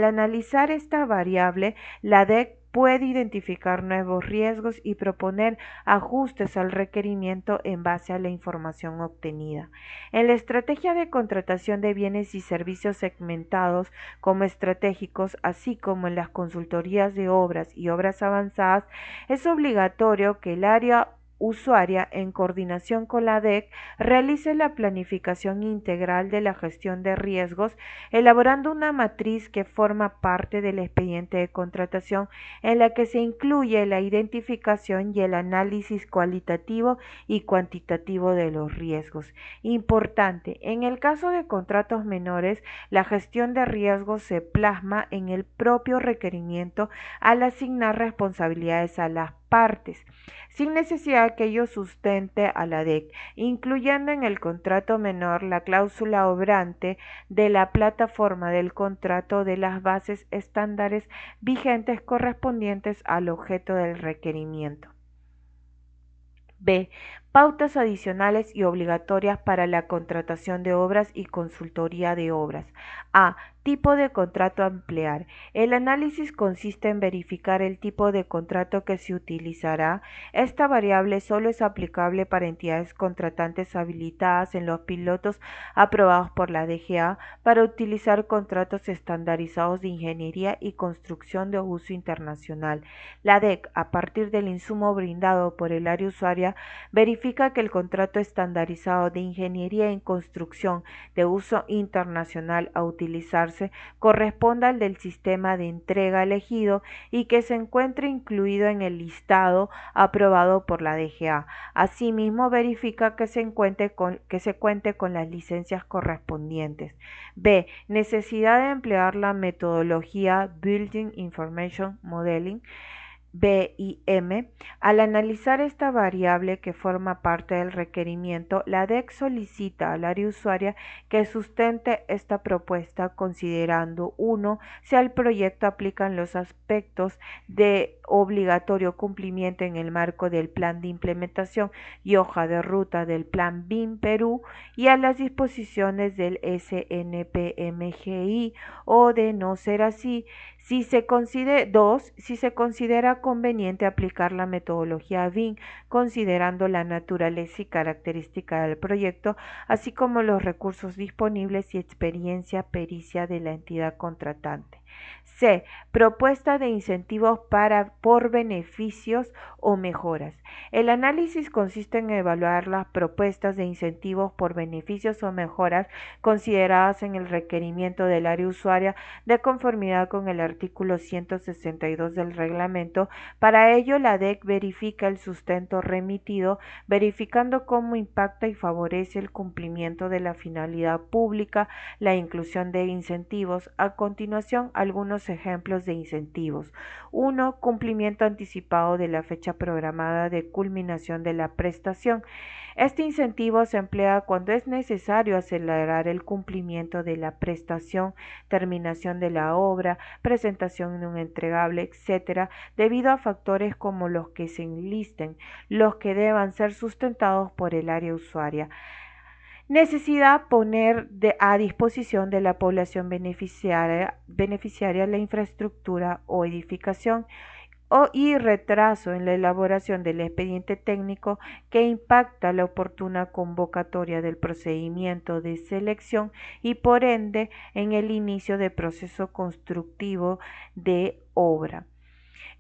analizar esta variable, la DEC puede identificar nuevos riesgos y proponer ajustes al requerimiento en base a la información obtenida. En la estrategia de contratación de bienes y servicios segmentados como estratégicos, así como en las consultorías de obras y obras avanzadas, es obligatorio que el área usuaria, en coordinación con la DEC, realice la planificación integral de la gestión de riesgos, elaborando una matriz que forma parte del expediente de contratación en la que se incluye la identificación y el análisis cualitativo y cuantitativo de los riesgos. Importante, en el caso de contratos menores, la gestión de riesgos se plasma en el propio requerimiento al asignar responsabilidades a las partes, sin necesidad que ello sustente a la DEC, incluyendo en el contrato menor la cláusula obrante de la plataforma del contrato de las bases estándares vigentes correspondientes al objeto del requerimiento. B. Pautas adicionales y obligatorias para la contratación de obras y consultoría de obras. A. Tipo de contrato a emplear. El análisis consiste en verificar el tipo de contrato que se utilizará. Esta variable solo es aplicable para entidades contratantes habilitadas en los pilotos aprobados por la DGA para utilizar contratos estandarizados de ingeniería y construcción de uso internacional. La DEC, a partir del insumo brindado por el área usuaria, verifica que el contrato estandarizado de ingeniería en construcción de uso internacional a utilizarse corresponda al del sistema de entrega elegido y que se encuentre incluido en el listado aprobado por la DGA. Asimismo, verifica que se cuente con las licencias correspondientes. B. Necesidad de emplear la metodología Building Information Modeling B y M. Al analizar esta variable que forma parte del requerimiento, la DEC solicita al área usuaria que sustente esta propuesta considerando 1. Si al proyecto aplican los aspectos de obligatorio cumplimiento en el marco del plan de implementación y hoja de ruta del plan BIM Perú y a las disposiciones del SNPMGI, o de no ser así, si se considera conveniente aplicar la metodología BIM, considerando la naturaleza y característica del proyecto, así como los recursos disponibles y experiencia pericia de la entidad contratante. C. Propuesta de incentivos por beneficios o mejoras. El análisis consiste en evaluar las propuestas de incentivos por beneficios o mejoras consideradas en el requerimiento del área usuaria de conformidad con el artículo 162 del reglamento. Para ello, la DEC verifica el sustento remitido, verificando cómo impacta y favorece el cumplimiento de la finalidad pública, la inclusión de incentivos. A continuación, algunos ejemplos de incentivos. 1. Cumplimiento anticipado de la fecha programada de culminación de la prestación. Este incentivo se emplea cuando es necesario acelerar el cumplimiento de la prestación, terminación de la obra, presentación de un entregable, etc., debido a factores como los que se enlisten, los que deban ser sustentados por el área usuaria. Necesidad poner a disposición de la población beneficiaria la infraestructura o edificación, y retraso en la elaboración del expediente técnico que impacta la oportuna convocatoria del procedimiento de selección y por ende en el inicio del proceso constructivo de obra.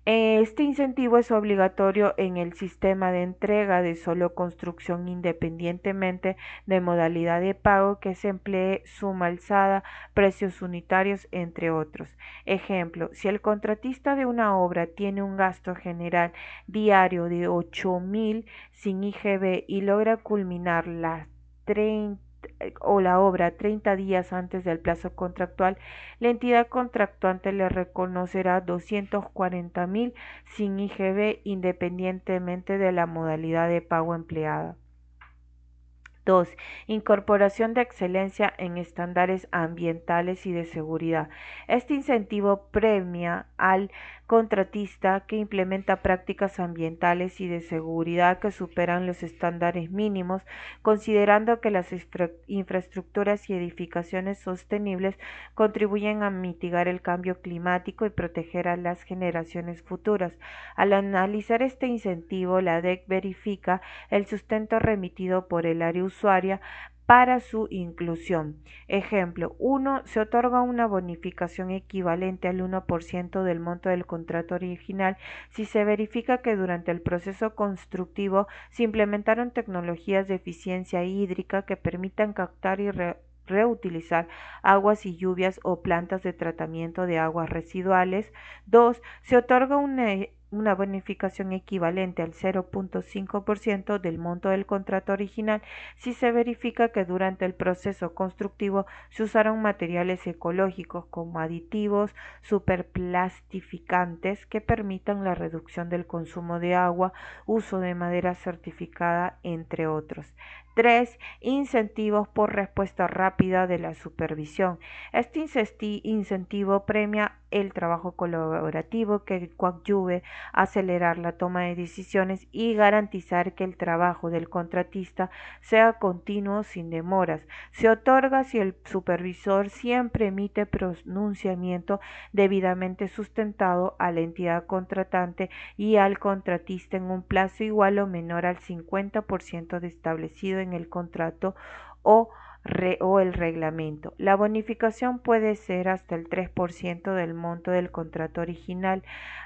Este incentivo es obligatorio en el sistema de entrega de solo construcción independientemente de modalidad de pago que se emplee suma alzada, precios unitarios, entre otros. Ejemplo, si el contratista de una obra tiene un gasto general diario de 8.000 sin IGB y logra culminar la obra 30 días antes del plazo contractual, la entidad contractuante le reconocerá 240.000 sin IGB independientemente de la modalidad de pago empleada. 2. Incorporación de excelencia en estándares ambientales y de seguridad. Este incentivo premia al contratista que implementa prácticas ambientales y de seguridad que superan los estándares mínimos, considerando que las infraestructuras y edificaciones sostenibles contribuyen a mitigar el cambio climático y proteger a las generaciones futuras. Al analizar este incentivo, la DEC verifica el sustento remitido por el área usuaria para su inclusión. Ejemplo, 1. Se otorga una bonificación equivalente al 1% del monto del contrato original si se verifica que durante el proceso constructivo se implementaron tecnologías de eficiencia hídrica que permitan captar y reutilizar aguas y lluvias o plantas de tratamiento de aguas residuales. 2. Se otorga una bonificación equivalente al 0.5% del monto del contrato original si se verifica que durante el proceso constructivo se usaron materiales ecológicos como aditivos, superplastificantes que permitan la reducción del consumo de agua, uso de madera certificada, entre otros. 3. Incentivos por respuesta rápida de la supervisión. Este incentivo premia el trabajo colaborativo que coadyuve a acelerar la toma de decisiones y garantizar que el trabajo del contratista sea continuo sin demoras. Se otorga si el supervisor siempre emite pronunciamiento debidamente sustentado a la entidad contratante y al contratista en un plazo igual o menor al 50% de establecido en el contrato o el reglamento. La bonificación puede ser hasta el 3% del monto del contrato original.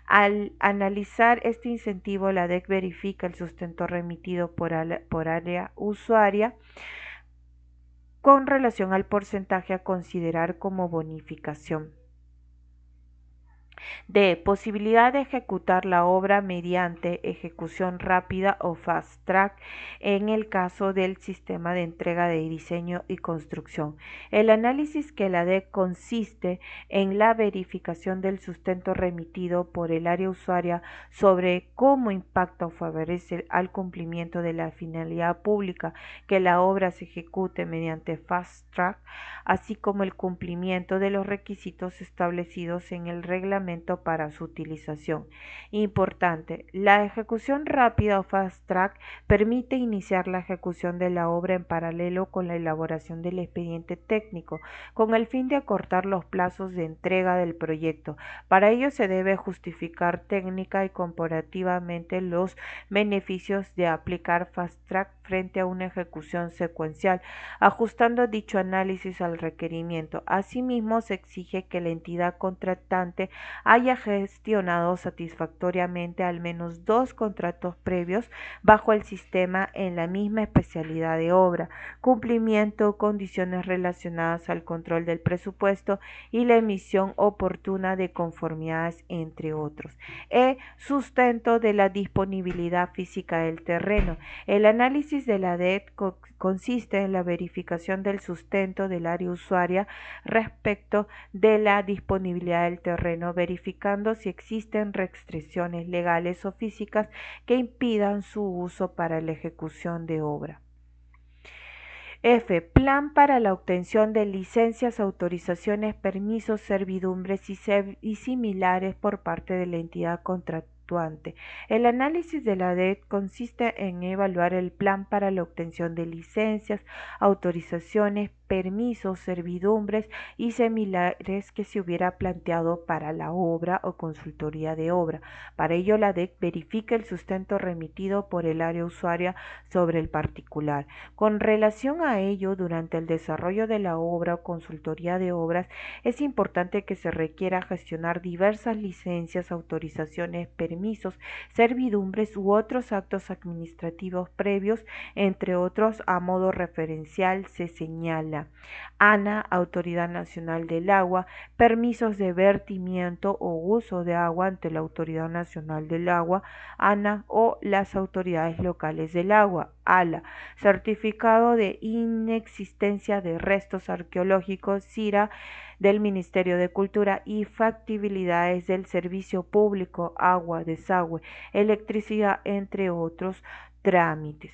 Al analizar este incentivo, la DEC verifica el sustento remitido por área usuaria con relación al porcentaje a considerar como bonificación. D. Posibilidad de ejecutar la obra mediante ejecución rápida o fast track en el caso del sistema de entrega de diseño y construcción. El análisis que la DEC consiste en la verificación del sustento remitido por el área usuaria sobre cómo impacta o favorece al cumplimiento de la finalidad pública que la obra se ejecute mediante fast track, así como el cumplimiento de los requisitos establecidos en el reglamento para su utilización. Importante, la ejecución rápida o fast track permite iniciar la ejecución de la obra en paralelo con la elaboración del expediente técnico, con el fin de acortar los plazos de entrega del proyecto. Para ello se debe justificar técnica y comparativamente los beneficios de aplicar fast track frente a una ejecución secuencial, ajustando dicho análisis al requerimiento. Asimismo, se exige que la entidad contratante haya gestionado satisfactoriamente al menos 2 contratos previos bajo el sistema en la misma especialidad de obra, cumplimiento, condiciones relacionadas al control del presupuesto y la emisión oportuna de conformidades, entre otros. Sustento de la disponibilidad física del terreno. El análisis de la DET consiste en la verificación del sustento del área usuaria respecto de la disponibilidad del terreno, verificando si existen restricciones legales o físicas que impidan su uso para la ejecución de obra. F. Plan para la obtención de licencias, autorizaciones, permisos, servidumbres y similares por parte de la entidad contratante. El análisis de la DET consiste en evaluar el plan para la obtención de licencias, autorizaciones, permisos, servidumbres y similares que se hubiera planteado para la obra o consultoría de obra. Para ello, la DEC verifica el sustento remitido por el área usuaria sobre el particular. Con relación a ello, durante el desarrollo de la obra o consultoría de obras, es importante que se requiera gestionar diversas licencias, autorizaciones, permisos, servidumbres u otros actos administrativos previos, entre otros. A modo referencial se señala ANA, Autoridad Nacional del Agua, permisos de vertimiento o uso de agua ante la Autoridad Nacional del Agua, ANA, o las autoridades locales del agua, ALA, certificado de inexistencia de restos arqueológicos, CIRA, del Ministerio de Cultura, y factibilidades del servicio público, agua, desagüe, electricidad, entre otros trámites.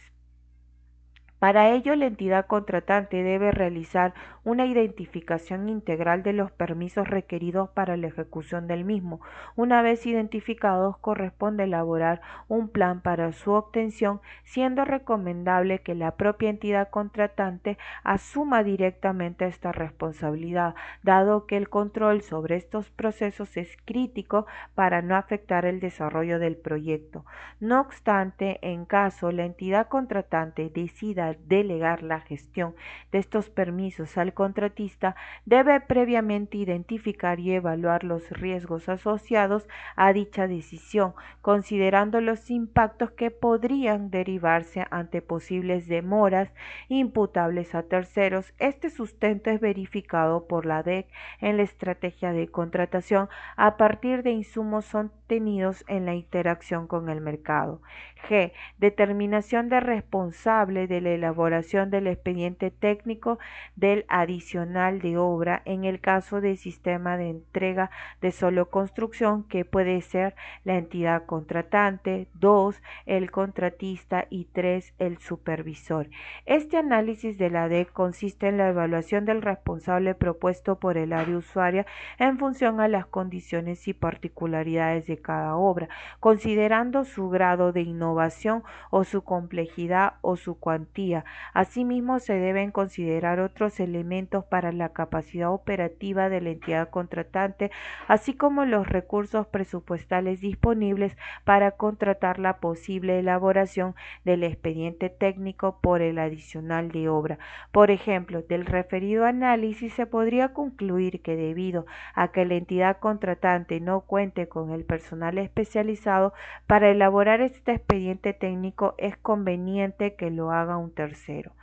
Para ello, la entidad contratante debe realizar una identificación integral de los permisos requeridos para la ejecución del mismo. Una vez identificados, corresponde elaborar un plan para su obtención, siendo recomendable que la propia entidad contratante asuma directamente esta responsabilidad, dado que el control sobre estos procesos es crítico para no afectar el desarrollo del proyecto. No obstante, en caso la entidad contratante decida delegar la gestión de estos permisos al contratista, debe previamente identificar y evaluar los riesgos asociados a dicha decisión, considerando los impactos que podrían derivarse ante posibles demoras imputables a terceros. Este sustento es verificado por la DEC en la estrategia de contratación a partir de insumos obtenidos en la interacción con el mercado. G. Determinación de responsable de la elaboración del expediente técnico del adicional de obra en el caso de sistema de entrega de solo construcción, que puede ser la entidad contratante, 2, el contratista y 3, el supervisor. Este análisis de la DEC consiste en la evaluación del responsable propuesto por el área usuaria en función a las condiciones y particularidades de cada obra, considerando su grado de innovación o su complejidad o su cuantía. Asimismo, se deben considerar otros elementos para la capacidad operativa de la entidad contratante, así como los recursos presupuestales disponibles para contratar la posible elaboración del expediente técnico por el adicional de obra. Por ejemplo, del referido análisis se podría concluir que debido a que la entidad contratante no cuente con el personal especializado para elaborar este expediente expediente técnico es conveniente que lo haga un tercero.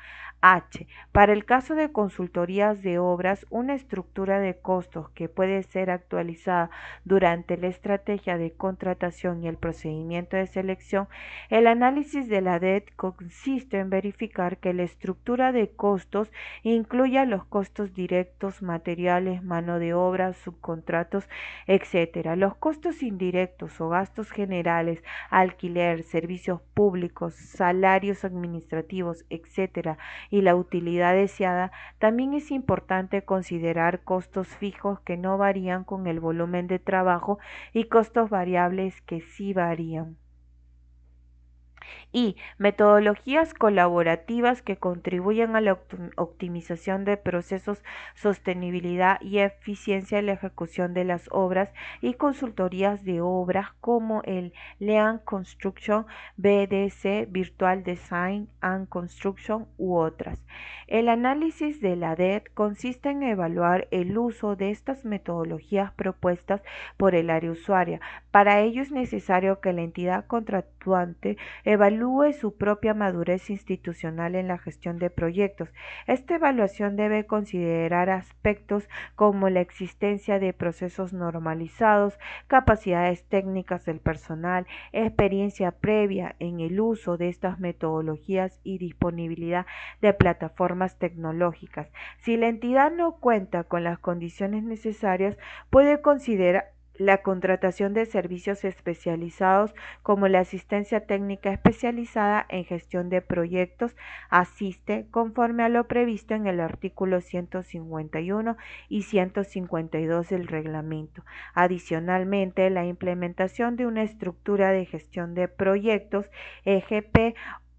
H. Para el caso de consultorías de obras, una estructura de costos que puede ser actualizada durante la estrategia de contratación y el procedimiento de selección, el análisis de la DET consiste en verificar que la estructura de costos incluya los costos directos, materiales, mano de obra, subcontratos, etcétera. Los costos indirectos o gastos generales, alquiler, servicios públicos, salarios administrativos, etcétera, y la utilidad deseada. También es importante considerar costos fijos que no varían con el volumen de trabajo y costos variables que sí varían. Y metodologías colaborativas que contribuyen a la optimización de procesos, sostenibilidad y eficiencia en la ejecución de las obras, y consultorías de obras como el Lean Construction, BDC, Virtual Design and Construction u otras. El análisis de la DET consiste en evaluar el uso de estas metodologías propuestas por el área usuaria. Para ello es necesario que la entidad contratante evalúe su propia madurez institucional en la gestión de proyectos. Esta evaluación debe considerar aspectos como la existencia de procesos normalizados, capacidades técnicas del personal, experiencia previa en el uso de estas metodologías y disponibilidad de plataformas tecnológicas. Si la entidad no cuenta con las condiciones necesarias, puede considerar la contratación de servicios especializados como la asistencia técnica especializada en gestión de proyectos, asiste conforme a lo previsto en el artículo 151 y 152 del reglamento. Adicionalmente, la implementación de una estructura de gestión de proyectos EGP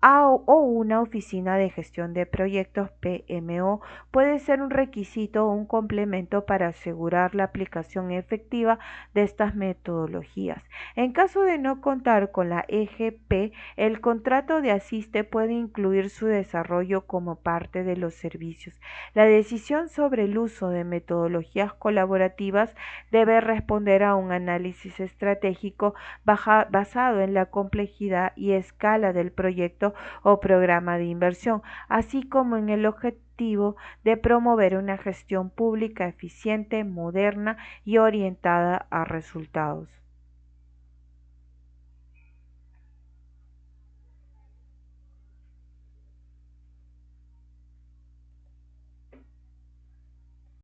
o una oficina de gestión de proyectos PMO puede ser un requisito o un complemento para asegurar la aplicación efectiva de estas metodologías. En caso de no contar con la EGP, el contrato de asiste puede incluir su desarrollo como parte de los servicios. La decisión sobre el uso de metodologías colaborativas debe responder a un análisis estratégico basado en la complejidad y escala del proyecto o programa de inversión, así como en el objetivo de promover una gestión pública eficiente, moderna y orientada a resultados.